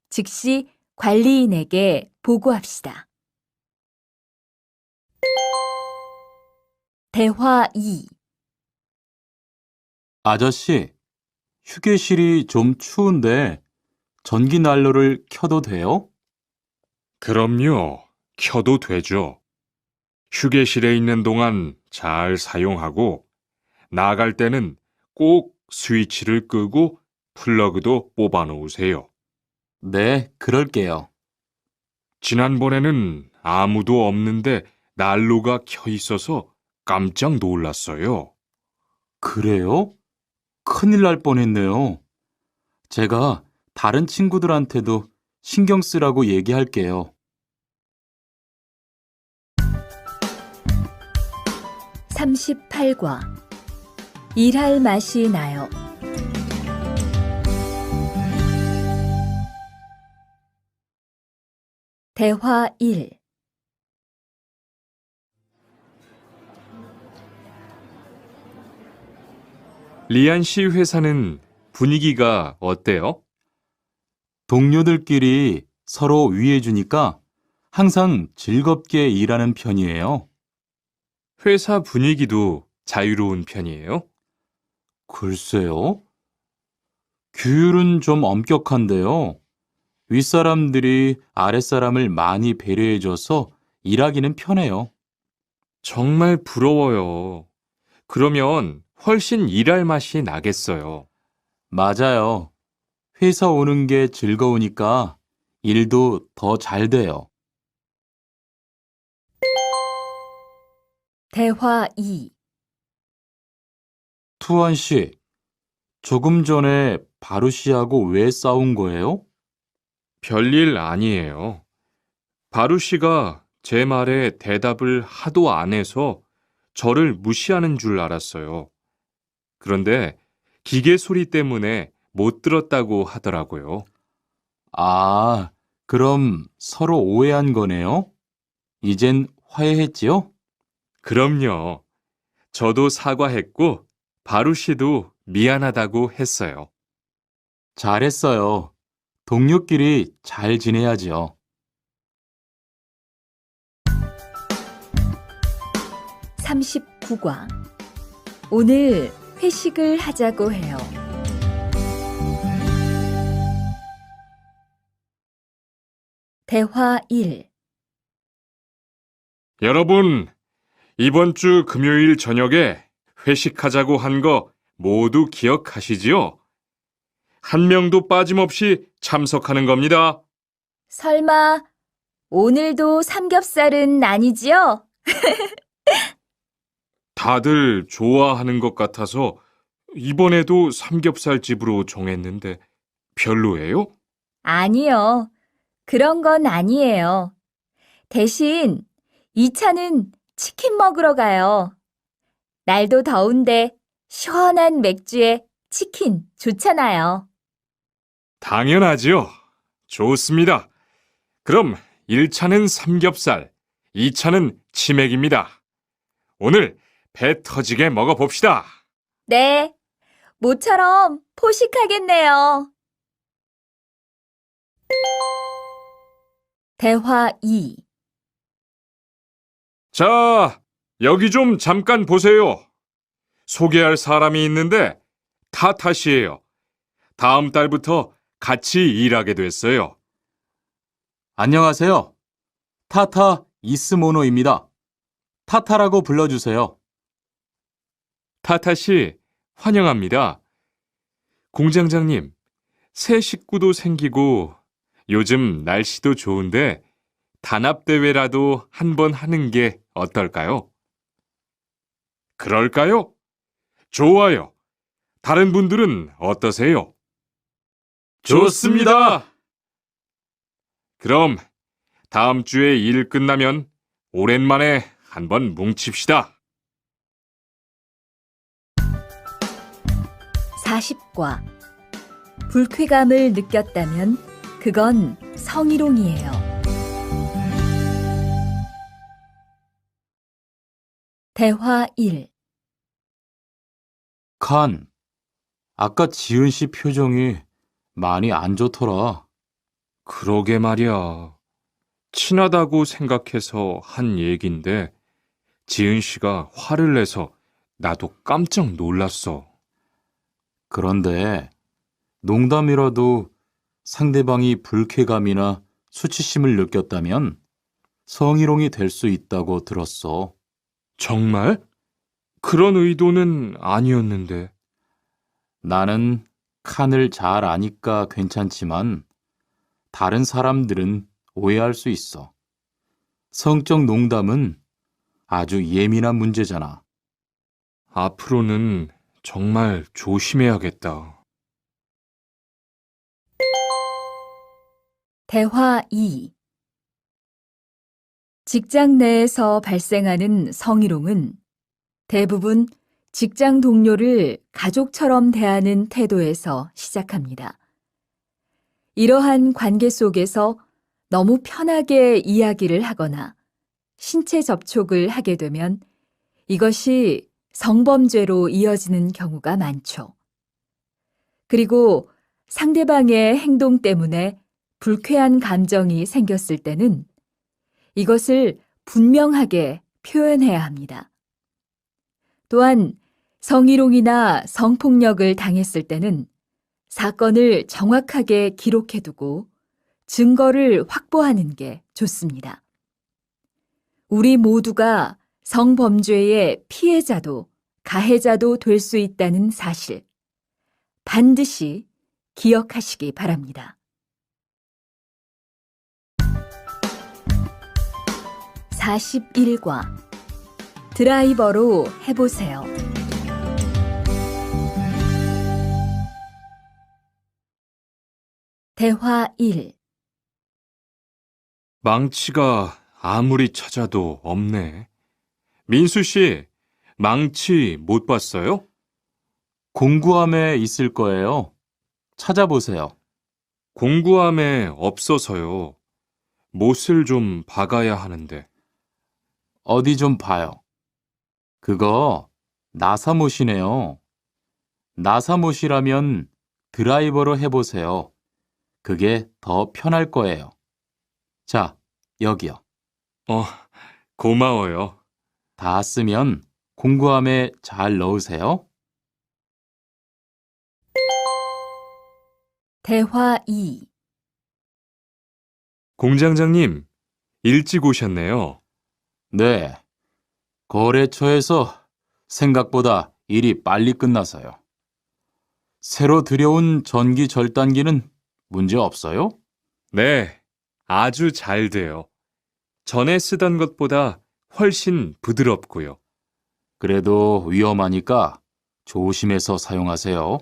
즉시 관리인에게 보고합시다. 대화 2. 아저씨, 휴게실이 좀 추운데 전기 난로를 켜도 돼요? 그럼요. 켜도 되죠. 휴게실에 있는 동안 잘 사용하고 나갈 때는 꼭 스위치를 끄고 플러그도 뽑아 놓으세요. 네, 그럴게요. 지난번에는 아무도 없는데 난로가 켜 있어서 깜짝 놀랐어요. 그래요? 큰일 날 뻔했네요. 제가 다른 친구들한테도 신경 쓰라고 얘기할게요. 38과 일할 맛이 나요. 대화 1. 리안 씨 회사는 분위기가 어때요? 동료들끼리 서로 위해주니까 항상 즐겁게 일하는 편이에요. 회사 분위기도 자유로운 편이에요? 글쎄요. 규율은 좀 엄격한데요. 윗사람들이 아랫사람을 많이 배려해줘서 일하기는 편해요. 정말 부러워요. 그러면 훨씬 일할 맛이 나겠어요. 맞아요. 회사 오는 게 즐거우니까 일도 더 잘 돼요. 대화 2. 투원 씨, 조금 전에 바루 씨하고 왜 싸운 거예요? 별일 아니에요. 바루 씨가 제 말에 대답을 하도 안 해서 저를 무시하는 줄 알았어요. 그런데 기계 소리 때문에 못 들었다고 하더라고요. 아, 그럼 서로 오해한 거네요? 이젠 화해했지요? 그럼요. 저도 사과했고 바루 씨도 미안하다고 했어요. 잘했어요. 동료끼리 잘 지내야지요. 39과. 오늘 회식을 하자고 해요. 대화 1. 여러분, 이번 주 금요일 저녁에 회식하자고 한 거 모두 기억하시지요? 한 명도 빠짐없이 참석하는 겁니다. 설마 오늘도 삼겹살은 아니지요? 다들 좋아하는 것 같아서 이번에도 삼겹살 집으로 정했는데 별로예요? 아니요. 그런 건 아니에요. 대신 2차는 치킨 먹으러 가요. 날도 더운데 시원한 맥주에 치킨 좋잖아요. 당연하지요. 좋습니다. 그럼 1차는 삼겹살, 2차는 치맥입니다. 오늘 배 터지게 먹어봅시다. 네, 모처럼 포식하겠네요. 대화 2. 자, 여기 좀 잠깐 보세요. 소개할 사람이 있는데 타타 씨예요. 다음 달부터 같이 일하게 됐어요. 안녕하세요. 타타 이스모노입니다. 타타라고 불러주세요. 타타 씨, 환영합니다. 공장장님, 새 식구도 생기고 요즘 날씨도 좋은데 단합대회라도 한번 하는 게 어떨까요? 그럴까요? 좋아요. 다른 분들은 어떠세요? 좋습니다. 그럼 다음 주에 일 끝나면 오랜만에 한번 뭉칩시다. 40과. 불쾌감을 느꼈다면 그건 성희롱이에요. 대화 1. 칸, 아까 지은 씨 표정이 많이 안 좋더라. 그러게 말이야. 친하다고 생각해서 한 얘긴데 지은 씨가 화를 내서 나도 깜짝 놀랐어. 그런데 농담이라도 상대방이 불쾌감이나 수치심을 느꼈다면 성희롱이 될 수 있다고 들었어. 정말? 그런 의도는 아니었는데. 나는 칸을 잘 아니까 괜찮지만 다른 사람들은 오해할 수 있어. 성적 농담은 아주 예민한 문제잖아. 앞으로는 정말 조심해야겠다. 대화 2. 직장 내에서 발생하는 성희롱은 대부분 직장 동료를 가족처럼 대하는 태도에서 시작합니다. 이러한 관계 속에서 너무 편하게 이야기를 하거나 신체 접촉을 하게 되면 이것이 성범죄로 이어지는 경우가 많죠. 그리고 상대방의 행동 때문에 불쾌한 감정이 생겼을 때는 이것을 분명하게 표현해야 합니다. 또한 성희롱이나 성폭력을 당했을 때는 사건을 정확하게 기록해두고 증거를 확보하는 게 좋습니다. 우리 모두가 성범죄의 피해자도 가해자도 될 수 있다는 사실, 반드시 기억하시기 바랍니다. 41과 드라이버로 해보세요. 대화 1. 망치가 아무리 찾아도 없네. 민수 씨, 망치 못 봤어요? 공구함에 있을 거예요. 찾아보세요. 공구함에 없어서요. 못을 좀 박아야 하는데. 어디 좀 봐요. 그거 나사못이네요. 나사못이라면 드라이버로 해보세요. 그게 더 편할 거예요. 자, 여기요. 고마워요. 다 쓰면 공구함에 잘 넣으세요. 대화 2. 공장장님, 일찍 오셨네요. 네. 거래처에서 생각보다 일이 빨리 끝나서요. 새로 들여온 전기 절단기는 문제 없어요? 네, 아주 잘 돼요. 전에 쓰던 것보다 훨씬 부드럽고요. 그래도 위험하니까 조심해서 사용하세요.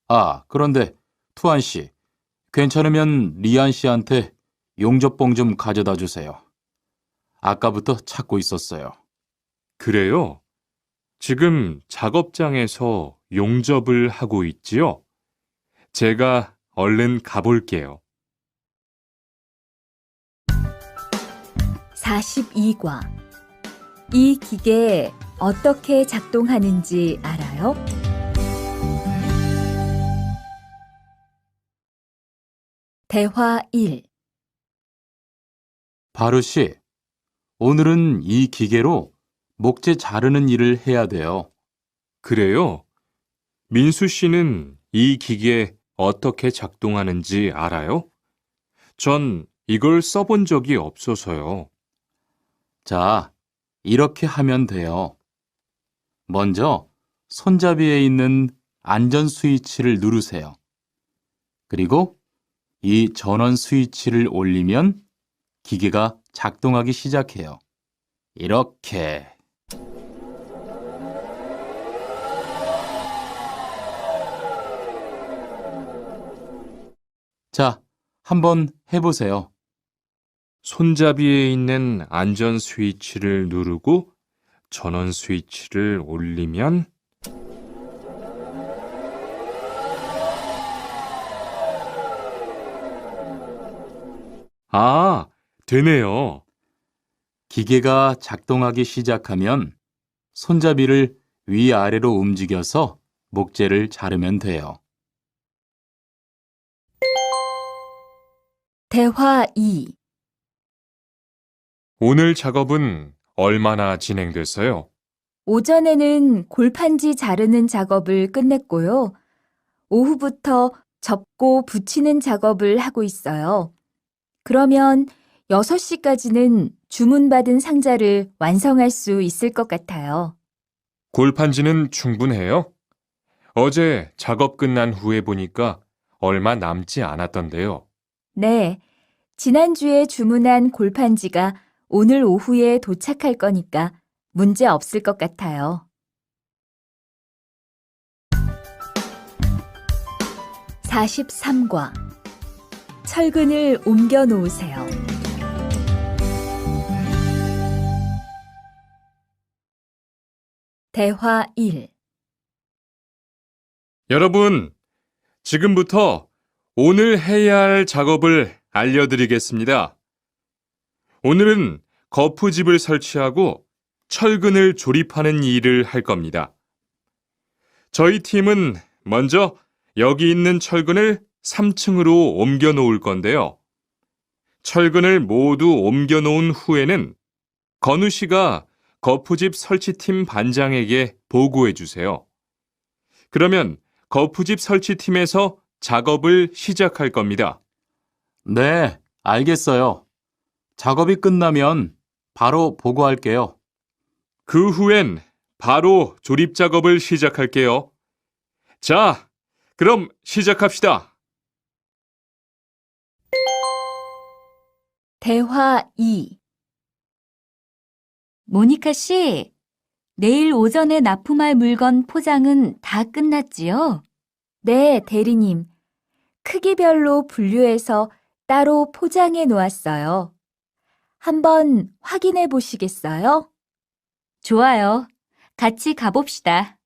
아, 그런데 투안 씨, 괜찮으면 리안 씨한테 용접봉 좀 가져다 주세요. 아까부터 찾고 있었어요. 그래요? 지금 작업장에서 용접을 하고 있지요? 제가 얼른 가볼게요. 42과 이 기계 어떻게 작동하는지 알아요? 대화 1. 바루 씨, 오늘은 이 기계로 목재 자르는 일을 해야 돼요. 그래요? 민수 씨는 이 기계 어떻게 작동하는지 알아요? 전 이걸 써본 적이 없어서요. 자, 이렇게 하면 돼요. 먼저 손잡이에 있는 안전 스위치를 누르세요. 그리고 이 전원 스위치를 올리면 기계가 작동하기 시작해요. 이렇게. 자, 한번 해보세요. 손잡이에 있는 안전 스위치를 누르고 전원 스위치를 올리면 되네요. 기계가 작동하기 시작하면 손잡이를 위아래로 움직여서 목재를 자르면 돼요. 대화 2. 오늘 작업은 얼마나 진행됐어요? 오전에는 골판지 자르는 작업을 끝냈고요. 오후부터 접고 붙이는 작업을 하고 있어요. 그러면 6시까지는 주문받은 상자를 완성할 수 있을 것 같아요. 골판지는 충분해요? 어제 작업 끝난 후에 보니까 얼마 남지 않았던데요. 네, 지난주에 주문한 골판지가 오늘 오후에 도착할 거니까 문제 없을 것 같아요. 43과 철근을 옮겨 놓으세요. 대화 1. 여러분, 지금부터 오늘 해야 할 작업을 알려드리겠습니다. 오늘은 거푸집을 설치하고 철근을 조립하는 일을 할 겁니다. 저희 팀은 먼저 여기 있는 철근을 3층으로 옮겨 놓을 건데요. 철근을 모두 옮겨 놓은 후에는 건우 씨가 거푸집 설치팀 반장에게 보고해 주세요. 그러면 거푸집 설치팀에서 작업을 시작할 겁니다. 네, 알겠어요. 작업이 끝나면 바로 보고할게요. 그 후엔 바로 조립 작업을 시작할게요. 자, 그럼 시작합시다. 대화 2. 모니카 씨, 내일 오전에 납품할 물건 포장은 다 끝났지요? 네, 대리님. 크기별로 분류해서 따로 포장해 놓았어요. 한번 확인해 보시겠어요? 좋아요. 같이 가봅시다.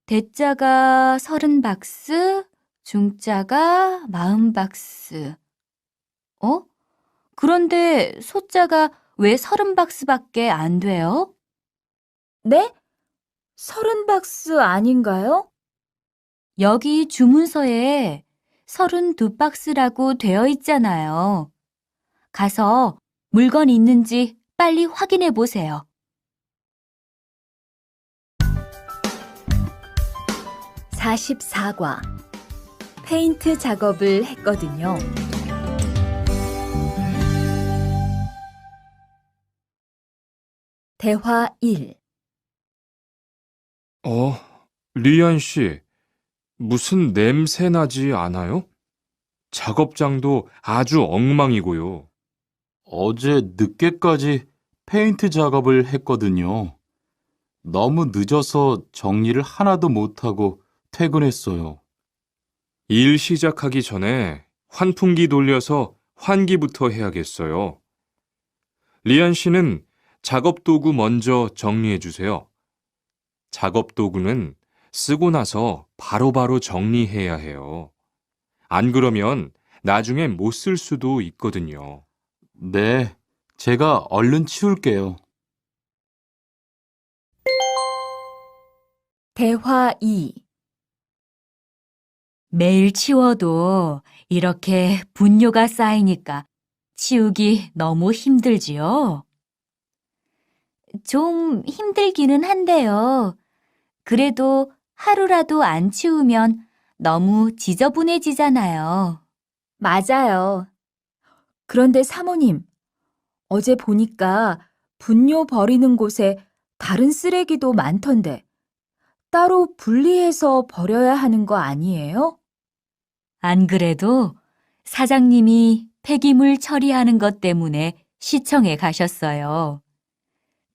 대자가 30박스, 중자가 40박스. 그런데 소자가 왜 30박스밖에 안 돼요? 네? 30박스 아닌가요? 여기 주문서에 32박스라고 되어 있잖아요. 가서 물건 있는지 빨리 확인해 보세요. 44과. 페인트 작업을 했거든요. 대화 1. 리안 씨, 무슨 냄새 나지 않아요? 작업장도 아주 엉망이고요. 어제 늦게까지 페인트 작업을 했거든요. 너무 늦어서 정리를 하나도 못하고 퇴근했어요. 일 시작하기 전에 환풍기 돌려서 환기부터 해야겠어요. 리안 씨는 작업 도구 먼저 정리해 주세요. 작업 도구는 쓰고 나서 바로바로 정리해야 해요. 안 그러면 나중에 못 쓸 수도 있거든요. 네, 제가 얼른 치울게요. 대화 2. 매일 치워도 이렇게 분뇨가 쌓이니까 치우기 너무 힘들지요? 좀 힘들기는 한데요. 그래도 하루라도 안 치우면 너무 지저분해지잖아요. 맞아요. 그런데 사모님, 어제 보니까 분뇨 버리는 곳에 다른 쓰레기도 많던데 따로 분리해서 버려야 하는 거 아니에요? 안 그래도 사장님이 폐기물 처리하는 것 때문에 시청에 가셨어요.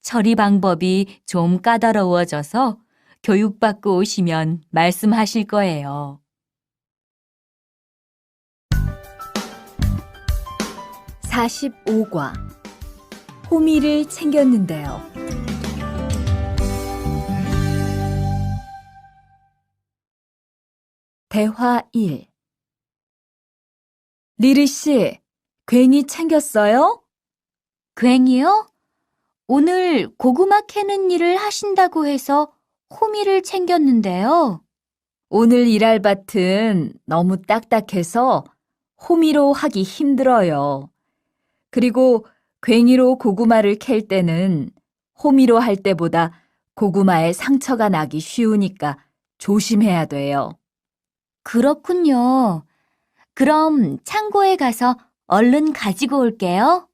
처리 방법이 좀 까다로워져서 교육받고 오시면 말씀하실 거예요. 45과. 호미를 챙겼는데요. 대화 1. 리르 씨, 괭이 챙겼어요? 괭이요? 오늘 고구마 캐는 일을 하신다고 해서 호미를 챙겼는데요. 오늘 일할 밭은 너무 딱딱해서 호미로 하기 힘들어요. 그리고 괭이로 고구마를 캘 때는 호미로 할 때보다 고구마에 상처가 나기 쉬우니까 조심해야 돼요. 그렇군요. 그럼 창고에 가서 얼른 가지고 올게요.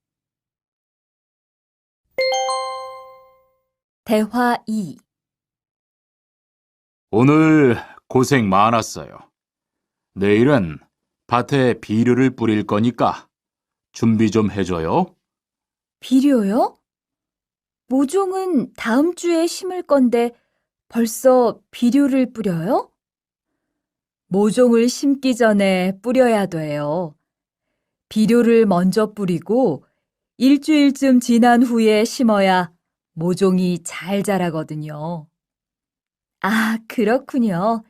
대화 2. 오늘 고생 많았어요. 내일은 밭에 비료를 뿌릴 거니까 준비 좀 해줘요. 비료요? 모종은 다음 주에 심을 건데 벌써 비료를 뿌려요? 모종을 심기 전에 뿌려야 돼요. 비료를 먼저 뿌리고 일주일쯤 지난 후에 심어야 모종이 잘 자라거든요. 아, 그렇군요.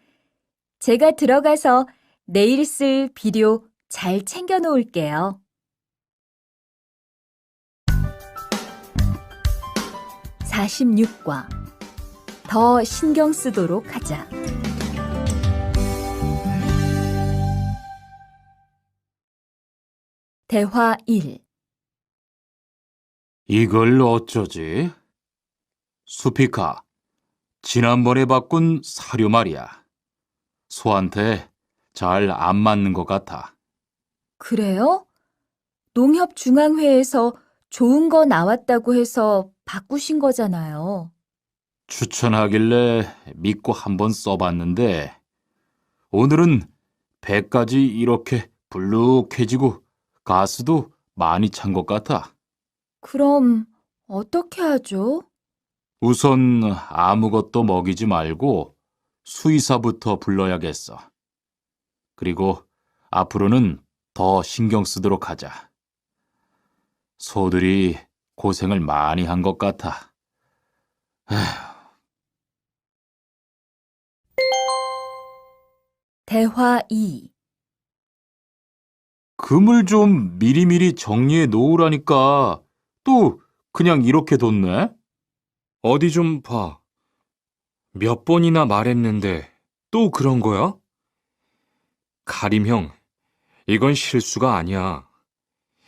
제가 들어가서 내일 쓸 비료 잘 챙겨 놓을게요. 46과 더 신경 쓰도록 하자. 대화 1. 이걸 어쩌지? 수피카, 지난번에 바꾼 사료 말이야. 소한테 잘 안 맞는 것 같아. 그래요? 농협중앙회에서 좋은 거 나왔다고 해서 바꾸신 거잖아요. 추천하길래 믿고 한번 써봤는데 오늘은 배까지 이렇게 불룩해지고 가스도 많이 찬 것 같아. 그럼 어떻게 하죠? 우선 아무것도 먹이지 말고 수의사부터 불러야겠어. 그리고 앞으로는 더 신경 쓰도록 하자. 소들이 고생을 많이 한 것 같아. 대화 2. 금을 좀 미리미리 정리해 놓으라니까 또 그냥 이렇게 뒀네? 어디 좀 봐. 몇 번이나 말했는데 또 그런 거야? 가림 형, 이건 실수가 아니야.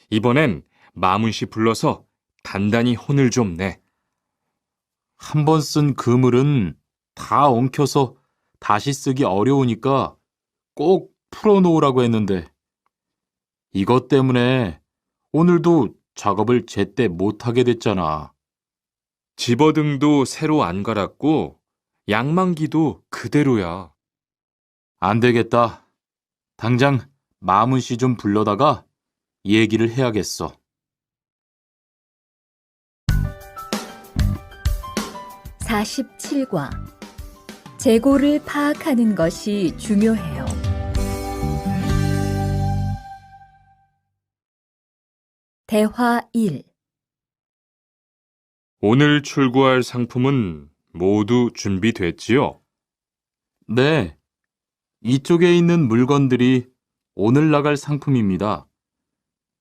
이번엔 마문 씨 불러서 단단히 혼을 좀 내. 한 번 쓴 그물은 다 엉켜서 다시 쓰기 어려우니까 꼭 풀어놓으라고 했는데 이것 때문에 오늘도 작업을 제때 못하게 됐잖아. 집어등도 새로 안 갈았고 양만기도 그대로야. 안 되겠다. 당장 마문 씨 좀 불러다가 얘기를 해야겠어. 47과 재고를 파악하는 것이 중요해요. 대화 1. 오늘 출고할 상품은 모두 준비됐지요? 네, 이쪽에 있는 물건들이 오늘 나갈 상품입니다.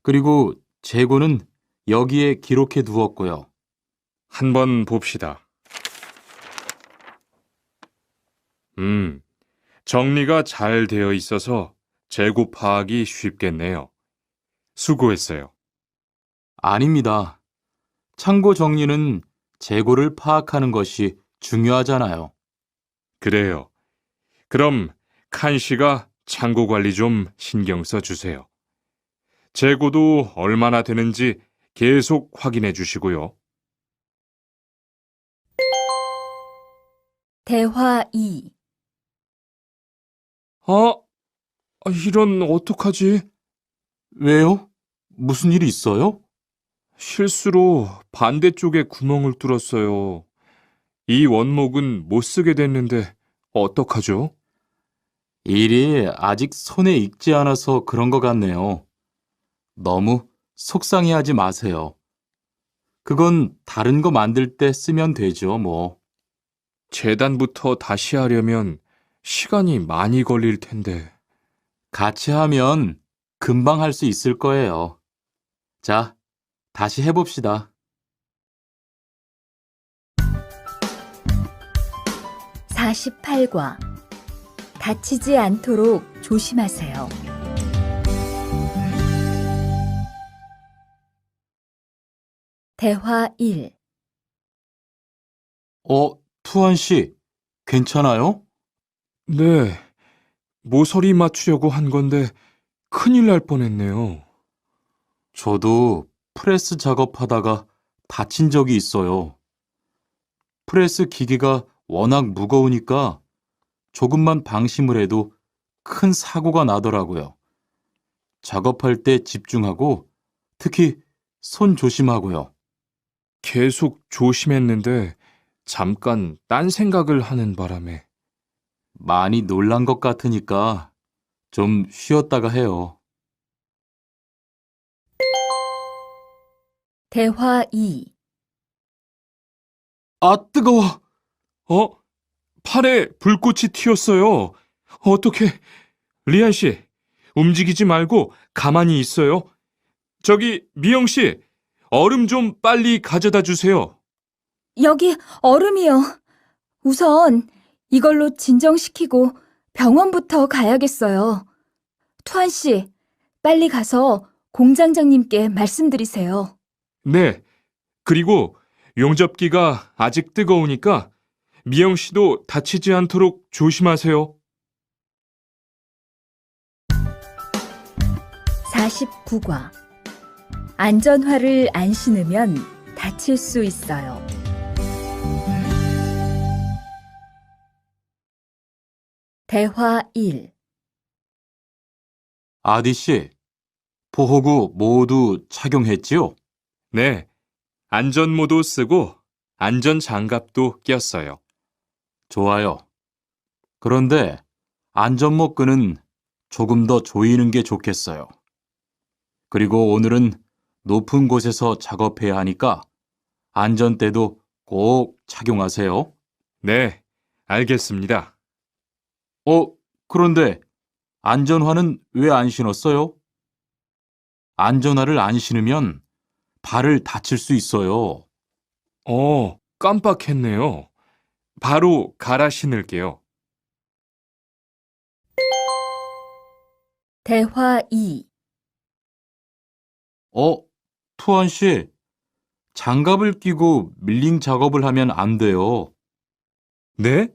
그리고 재고는 여기에 기록해 두었고요. 한번 봅시다. 정리가 잘 되어 있어서 재고 파악이 쉽겠네요. 수고했어요. 아닙니다. 창고 정리는 재고를 파악하는 것이 중요하잖아요. 그래요. 그럼 칸 씨가 창고 관리 좀 신경 써 주세요. 재고도 얼마나 되는지 계속 확인해 주시고요. 대화 2. 이런 어떡하지? 왜요? 무슨 일이 있어요? 실수로 반대쪽에 구멍을 뚫었어요. 이 원목은 못 쓰게 됐는데 어떡하죠? 일이 아직 손에 익지 않아서 그런 것 같네요. 너무 속상해하지 마세요. 그건 다른 거 만들 때 쓰면 되죠, 뭐. 재단부터 다시 하려면 시간이 많이 걸릴 텐데. 같이 하면 금방 할 수 있을 거예요. 자, 다시 해봅시다. 48과 다치지 않도록 조심하세요. 대화 1. 투한 씨, 괜찮아요? 네, 모서리 맞추려고 한 건데 큰일 날 뻔했네요. 저도 프레스 작업하다가 다친 적이 있어요. 프레스 기계가 워낙 무거우니까 조금만 방심을 해도 큰 사고가 나더라고요. 작업할 때 집중하고 특히 손 조심하고요. 계속 조심했는데 잠깐 딴 생각을 하는 바람에. 많이 놀란 것 같으니까 좀 쉬었다가 해요. 대화 2. 아, 뜨거워! 팔에 불꽃이 튀었어요. 어떻게, 리안 씨, 움직이지 말고 가만히 있어요. 저기, 미영 씨, 얼음 좀 빨리 가져다 주세요. 여기 얼음이요. 우선 이걸로 진정시키고 병원부터 가야겠어요. 투한 씨, 빨리 가서 공장장님께 말씀드리세요. 네. 그리고 용접기가 아직 뜨거우니까 미영 씨도 다치지 않도록 조심하세요. 49과. 안전화를 안 신으면 다칠 수 있어요. 대화 1. 아디 씨, 보호구 모두 착용했지요? 네. 안전모도 쓰고 안전장갑도 꼈어요. 좋아요. 그런데 안전모 끈은 조금 더 조이는 게 좋겠어요. 그리고 오늘은 높은 곳에서 작업해야 하니까 안전대도 꼭 착용하세요. 네, 알겠습니다. 그런데 안전화는 왜 안 신었어요? 안전화를 안 신으면 발을 다칠 수 있어요. 깜빡했네요. 바로 갈아 신을게요. 대화 2. 투한 씨, 장갑을 끼고 밀링 작업을 하면 안 돼요. 네?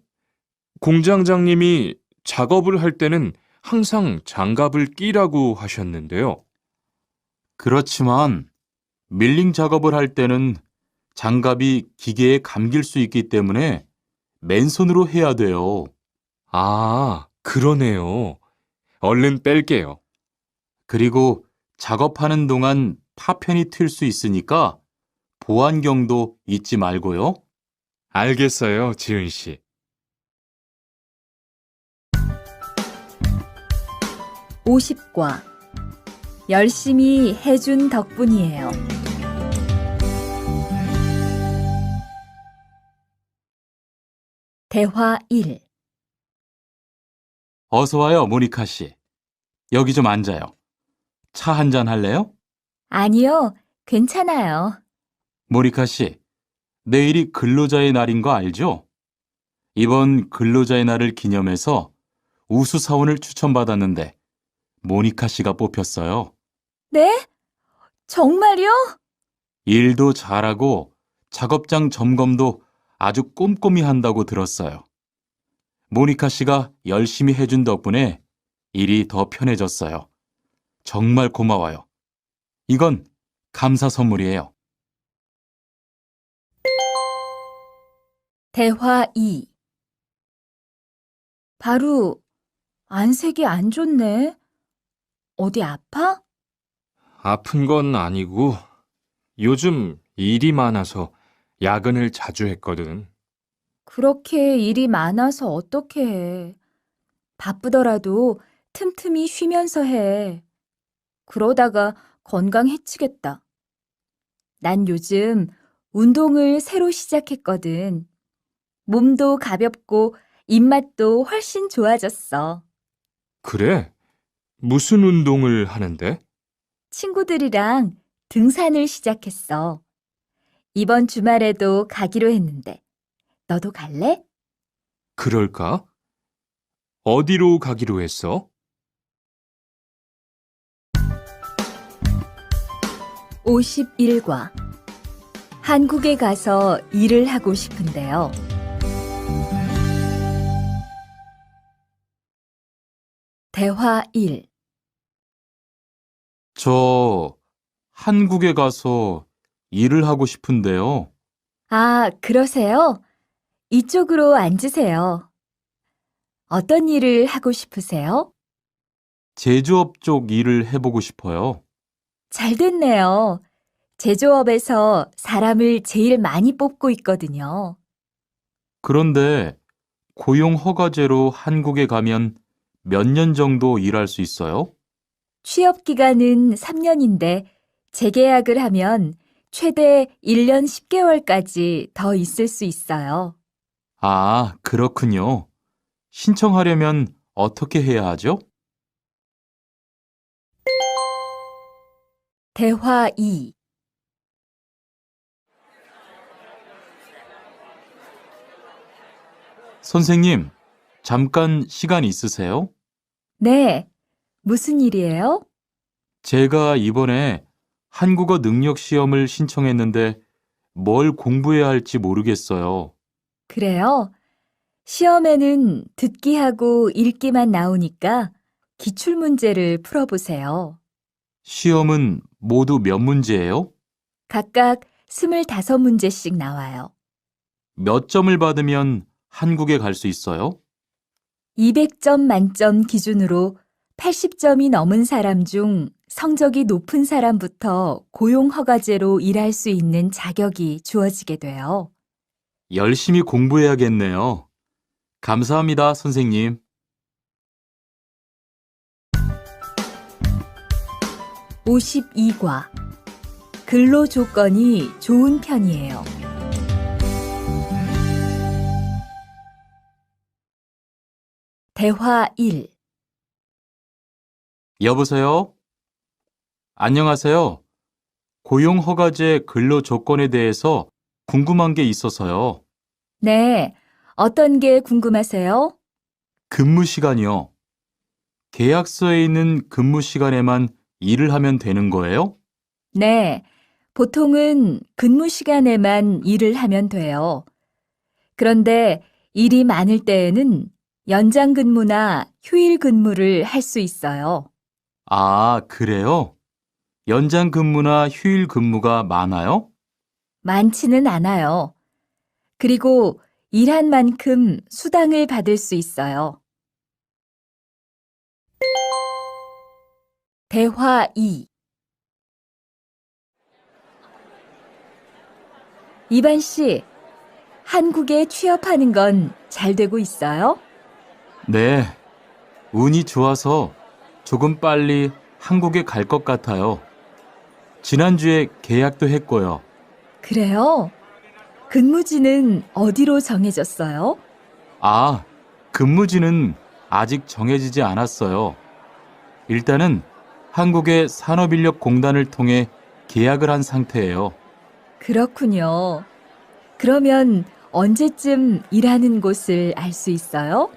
공장장님이 작업을 할 때는 항상 장갑을 끼라고 하셨는데요. 그렇지만 밀링 작업을 할 때는 장갑이 기계에 감길 수 있기 때문에 맨손으로 해야 돼요. 아, 그러네요. 얼른 뺄게요. 그리고 작업하는 동안 파편이 튈 수 있으니까 보안경도 잊지 말고요. 알겠어요, 지은 씨. 50과. 열심히 해준 덕분이에요. 대화 1. 어서 와요, 모니카 씨. 여기 좀 앉아요. 차 한잔 할래요? 아니요, 괜찮아요. 모니카 씨, 내일이 근로자의 날인 거 알죠? 이번 근로자의 날을 기념해서 우수 사원을 추천받았는데 모니카 씨가 뽑혔어요. 네? 정말요? 일도 잘하고 작업장 점검도 아주 꼼꼼히 한다고 들었어요. 모니카 씨가 열심히 해준 덕분에 일이 더 편해졌어요. 정말 고마워요. 이건 감사 선물이에요. 대화 2. 바로 안색이 안 좋네. 어디 아파? 아픈 건 아니고 요즘 일이 많아서 야근을 자주 했거든. 그렇게 일이 많아서 어떻게 해. 바쁘더라도 틈틈이 쉬면서 해. 그러다가 건강 해치겠다. 난 요즘 운동을 새로 시작했거든. 몸도 가볍고 입맛도 훨씬 좋아졌어. 그래? 무슨 운동을 하는데? 친구들이랑 등산을 시작했어. 이번 주말에도 가기로 했는데, 너도 갈래? 그럴까? 어디로 가기로 했어? 51과. 한국에 가서 일을 하고 싶은데요. 대화 1. 저 한국에 가서 일을 하고 싶은데요. 아, 그러세요? 이쪽으로 앉으세요. 어떤 일을 하고 싶으세요? 제조업 쪽 일을 해보고 싶어요. 잘 됐네요. 제조업에서 사람을 제일 많이 뽑고 있거든요. 그런데 고용 허가제로 한국에 가면 몇 년 정도 일할 수 있어요? 취업 기간은 3년인데 재계약을 하면 최대 1년 10개월까지 더 있을 수 있어요. 아, 그렇군요. 신청하려면 어떻게 해야 하죠? 대화 2. 선생님, 잠깐 시간 있으세요? 네. 무슨 일이에요? 제가 이번에 한국어 능력 시험을 신청했는데 뭘 공부해야 할지 모르겠어요. 그래요? 시험에는 듣기하고 읽기만 나오니까 기출문제를 풀어보세요. 시험은 모두 몇 문제예요? 각각 25문제씩 나와요. 몇 점을 받으면 한국에 갈 수 있어요? 200점 만점 기준으로 80점이 넘은 사람 중 성적이 높은 사람부터 고용허가제로 일할 수 있는 자격이 주어지게 돼요. 열심히 공부해야겠네요. 감사합니다, 선생님. 52과. 근로 조건이 좋은 편이에요. 대화 1. 여보세요? 안녕하세요. 고용허가제 근로 조건에 대해서 궁금한 게 있어서요. 네. 어떤 게 궁금하세요? 근무 시간이요. 계약서에 있는 근무 시간에만 일을 하면 되는 거예요? 네. 보통은 근무 시간에만 일을 하면 돼요. 그런데 일이 많을 때에는 연장 근무나 휴일 근무를 할 수 있어요. 아, 그래요? 연장 근무나 휴일 근무가 많아요? 많지는 않아요. 그리고 일한 만큼 수당을 받을 수 있어요. 대화 2. 이반 씨, 한국에 취업하는 건 잘 되고 있어요? 네. 운이 좋아서 조금 빨리 한국에 갈 것 같아요. 지난주에 계약도 했고요. 그래요? 근무지는 어디로 정해졌어요? 아, 근무지는 아직 정해지지 않았어요. 일단은 한국의 산업인력공단을 통해 계약을 한 상태예요. 그렇군요. 그러면 언제쯤 일하는 곳을 알 수 있어요?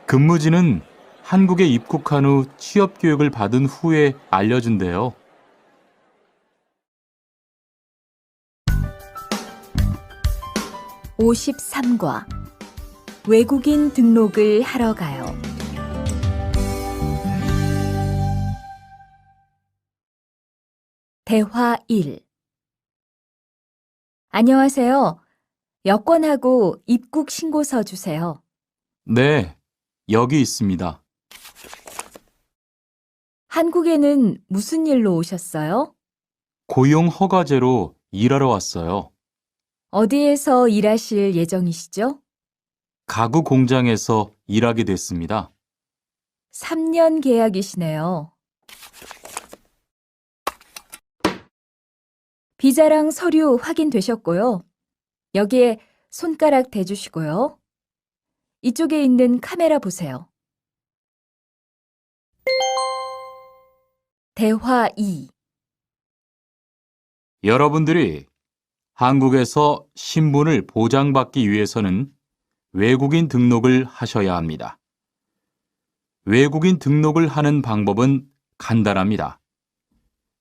근무지는 한국에 입국한 후 취업 교육을 받은 후에 알려준대요. 53과. 외국인 등록을 하러 가요. 대화 1. 안녕하세요. 여권하고 입국 신고서 주세요. 네, 여기 있습니다. 한국에는 무슨 일로 오셨어요? 고용 허가제로 일하러 왔어요. 어디에서 일하실 예정이시죠? 가구 공장에서 일하게 됐습니다. 3년 계약이시네요. 비자랑 서류 확인되셨고요. 여기에 손가락 대주시고요. 이쪽에 있는 카메라 보세요. 대화 2. 여러분들이 한국에서 신분을 보장받기 위해서는 외국인 등록을 하셔야 합니다. 외국인 등록을 하는 방법은 간단합니다.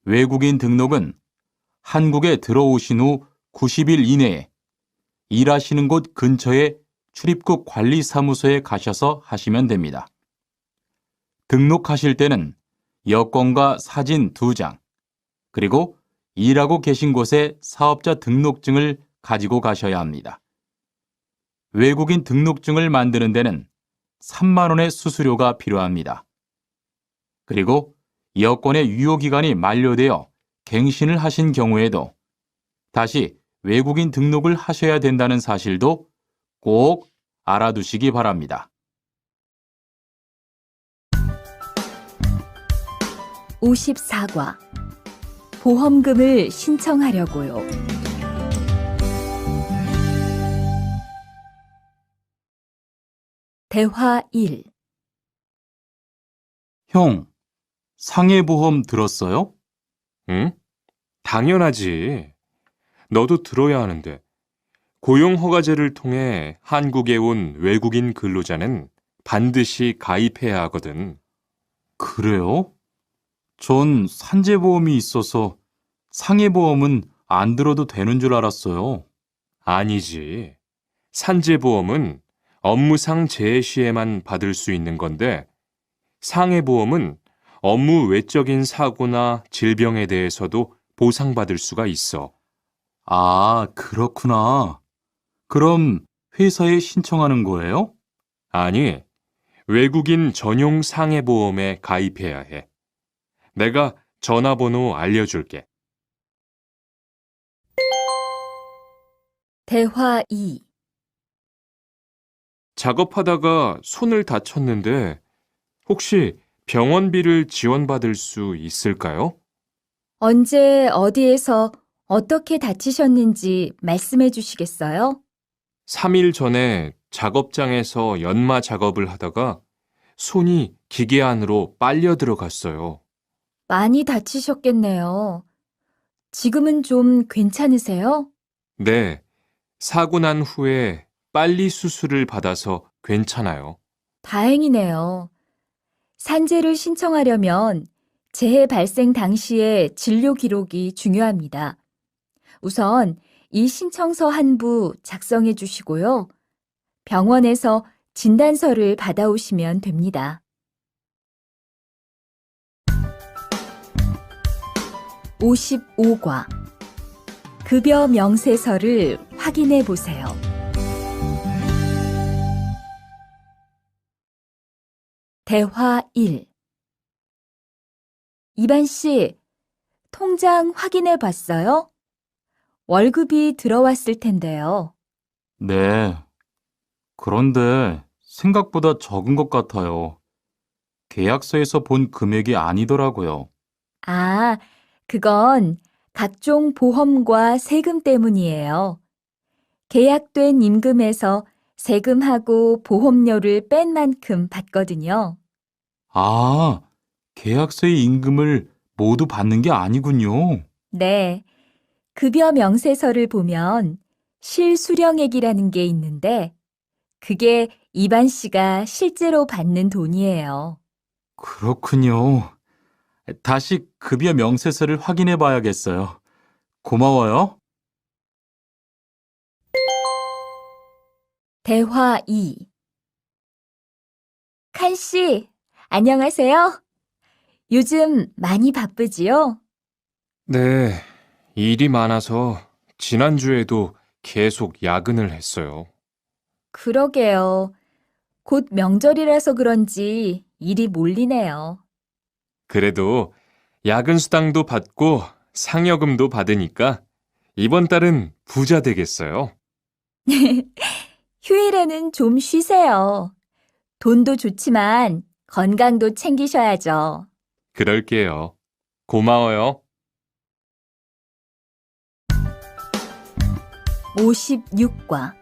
외국인 등록은 한국에 들어오신 후 90일 이내에 일하시는 곳 근처의 출입국 관리사무소에 가셔서 하시면 됩니다. 등록하실 때는 여권과 사진 2장, 그리고 일하고 계신 곳의 사업자 등록증을 가지고 가셔야 합니다. 외국인 등록증을 만드는 데는 3만 원의 수수료가 필요합니다. 그리고 여권의 유효기간이 만료되어 갱신을 하신 경우에도 다시 외국인 등록을 하셔야 된다는 사실도 꼭 알아두시기 바랍니다. 54과. 보험금을 신청하려고요. 대화 1. 형, 상해보험 들었어요? 응? 당연하지. 너도 들어야 하는데. 고용허가제를 통해 한국에 온 외국인 근로자는 반드시 가입해야 하거든. 그래요? 전 산재보험이 있어서 상해보험은 안 들어도 되는 줄 알았어요. 아니지. 산재보험은 업무상 재해 시에만 받을 수 있는 건데, 상해보험은 업무 외적인 사고나 질병에 대해서도 보상받을 수가 있어. 아, 그렇구나. 그럼 회사에 신청하는 거예요? 아니, 외국인 전용 상해보험에 가입해야 해. 내가 전화번호 알려줄게. 대화 2. 작업하다가 손을 다쳤는데 혹시 병원비를 지원받을 수 있을까요? 언제 어디에서 어떻게 다치셨는지 말씀해 주시겠어요? 3일 전에 작업장에서 연마 작업을 하다가 손이 기계 안으로 빨려 들어갔어요. 많이 다치셨겠네요. 지금은 좀 괜찮으세요? 네, 사고 난 후에 빨리 수술을 받아서 괜찮아요. 다행이네요. 산재를 신청하려면 재해 발생 당시의 진료 기록이 중요합니다. 우선 이 신청서 한 부 작성해 주시고요. 병원에서 진단서를 받아오시면 됩니다. 55과 급여 명세서를 확인해 보세요. 대화 1. 이반 씨, 통장 확인해 봤어요? 월급이 들어왔을 텐데요. 네. 그런데 생각보다 적은 것 같아요. 계약서에서 본 금액이 아니더라고요. 아, 그건 각종 보험과 세금 때문이에요. 계약된 임금에서 세금하고 보험료를 뺀 만큼 받거든요. 아, 계약서의 임금을 모두 받는 게 아니군요. 네, 급여 명세서를 보면 실수령액이라는 게 있는데 그게 이반 씨가 실제로 받는 돈이에요. 그렇군요. 다시 급여 명세서를 확인해 봐야겠어요. 고마워요. 대화 2. 칸 씨, 안녕하세요. 요즘 많이 바쁘지요? 네, 일이 많아서 지난주에도 계속 야근을 했어요. 그러게요. 곧 명절이라서 그런지 일이 몰리네요. 그래도 야근 수당도 받고 상여금도 받으니까 이번 달은 부자 되겠어요. 휴일에는 좀 쉬세요. 돈도 좋지만 건강도 챙기셔야죠. 그럴게요. 고마워요. 56과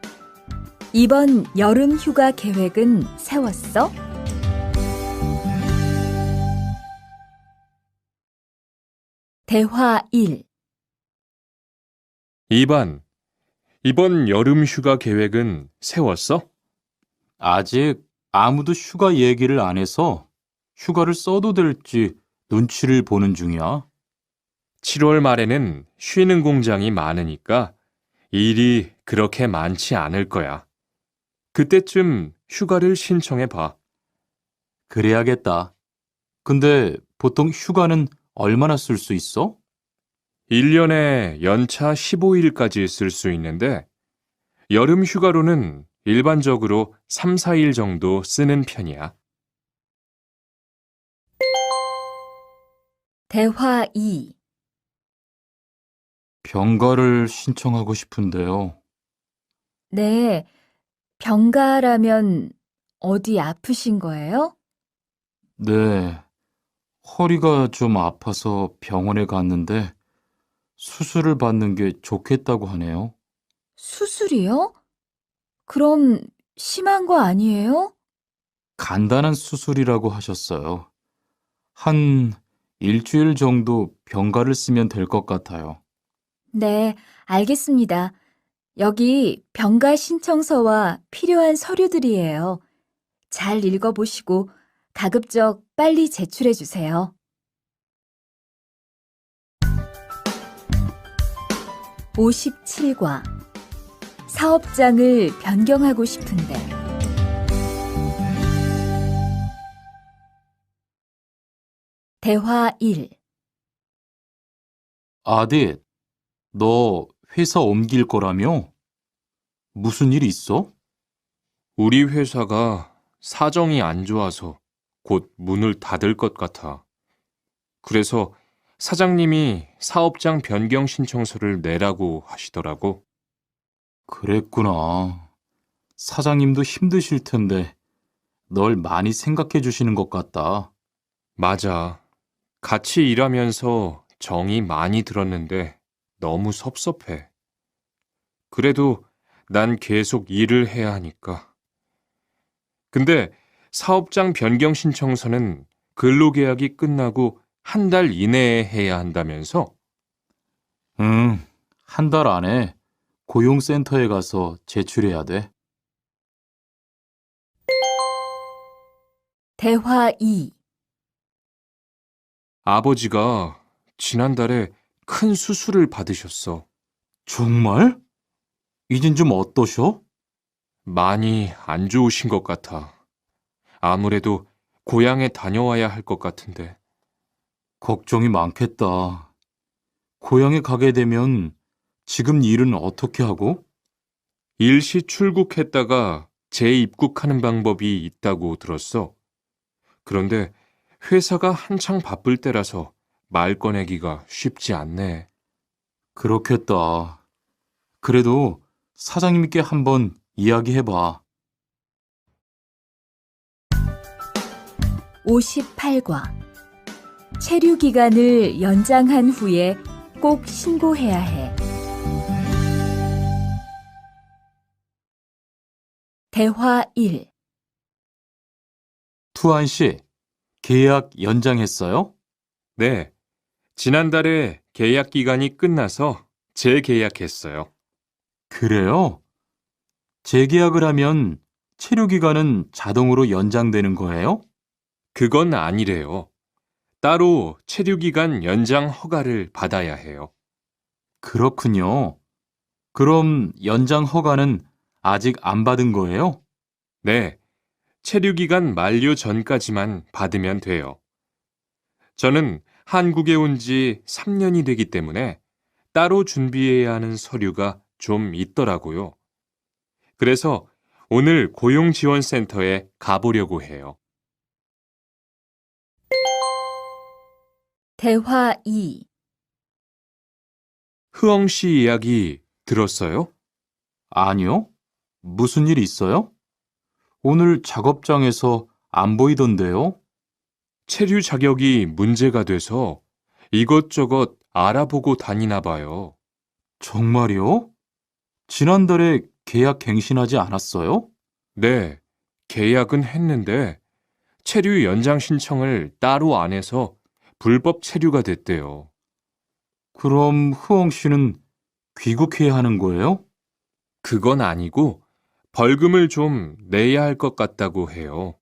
이번 여름 휴가 계획은 세웠어? 대화 1. 2번, 이번 여름 휴가 계획은 세웠어? 아직 아무도 휴가 얘기를 안 해서 휴가를 써도 될지 눈치를 보는 중이야. 7월 말에는 쉬는 공장이 많으니까 일이 그렇게 많지 않을 거야. 그때쯤 휴가를 신청해 봐. 그래야겠다. 근데 보통 휴가는 얼마나 쓸 수 있어? 1년에 연차 15일까지 쓸 수 있는데 여름 휴가로는 일반적으로 3, 4일 정도 쓰는 편이야. 대화 2. 병가를 신청하고 싶은데요. 네, 병가라면 어디 아프신 거예요? 네, 허리가 좀 아파서 병원에 갔는데 수술을 받는 게 좋겠다고 하네요. 수술이요? 그럼 심한 거 아니에요? 간단한 수술이라고 하셨어요. 한 일주일 정도 병가를 쓰면 될 것 같아요. 네, 알겠습니다. 여기 병가 신청서와 필요한 서류들이에요. 잘 읽어보시고 가급적 빨리 제출해 주세요. 57과 사업장을 변경하고 싶은데 대화 1. 아딧, 너 회사 옮길 거라며? 무슨 일 있어? 우리 회사가 사정이 안 좋아서 곧 문을 닫을 것 같아. 그래서 사장님이 사업장 변경 신청서를 내라고 하시더라고. 그랬구나. 사장님도 힘드실 텐데 널 많이 생각해 주시는 것 같다. 맞아. 같이 일하면서 정이 많이 들었는데 너무 섭섭해. 그래도 난 계속 일을 해야 하니까. 근데 사업장 변경 신청서는 근로계약이 끝나고 한 달 이내에 해야 한다면서? 응, 한 달 안에 고용센터에 가서 제출해야 돼. 대화 2. 아버지가 지난달에 큰 수술을 받으셨어. 정말? 이젠 좀 어떠셔? 많이 안 좋으신 것 같아. 아무래도 고향에 다녀와야 할 것 같은데. 걱정이 많겠다. 고향에 가게 되면 지금 일은 어떻게 하고? 일시 출국했다가 재입국하는 방법이 있다고 들었어. 그런데 회사가 한창 바쁠 때라서 말 꺼내기가 쉽지 않네. 그렇겠다. 그래도 사장님께 한번 이야기해봐. 58과 체류 기간을 연장한 후에 꼭 신고해야 해. 대화 1. 투안 씨, 계약 연장했어요? 네, 지난달에 계약 기간이 끝나서 재계약했어요. 그래요? 재계약을 하면 체류 기간은 자동으로 연장되는 거예요? 그건 아니래요. 따로 체류기간 연장 허가를 받아야 해요. 그렇군요. 그럼 연장 허가는 아직 안 받은 거예요? 네, 체류기간 만료 전까지만 받으면 돼요. 저는 한국에 온 지 3년이 되기 때문에 따로 준비해야 하는 서류가 좀 있더라고요. 그래서 오늘 고용지원센터에 가보려고 해요. 대화 2. 흐엉 씨 이야기 들었어요? 아니요. 무슨 일 있어요? 오늘 작업장에서 안 보이던데요? 체류 자격이 문제가 돼서 이것저것 알아보고 다니나 봐요. 정말요? 지난달에 계약 갱신하지 않았어요? 네, 계약은 했는데 체류 연장 신청을 따로 안 해서 불법 체류가 됐대요. 그럼 흐엉 씨는 귀국해야 하는 거예요? 그건 아니고 벌금을 좀 내야 할 것 같다고 해요.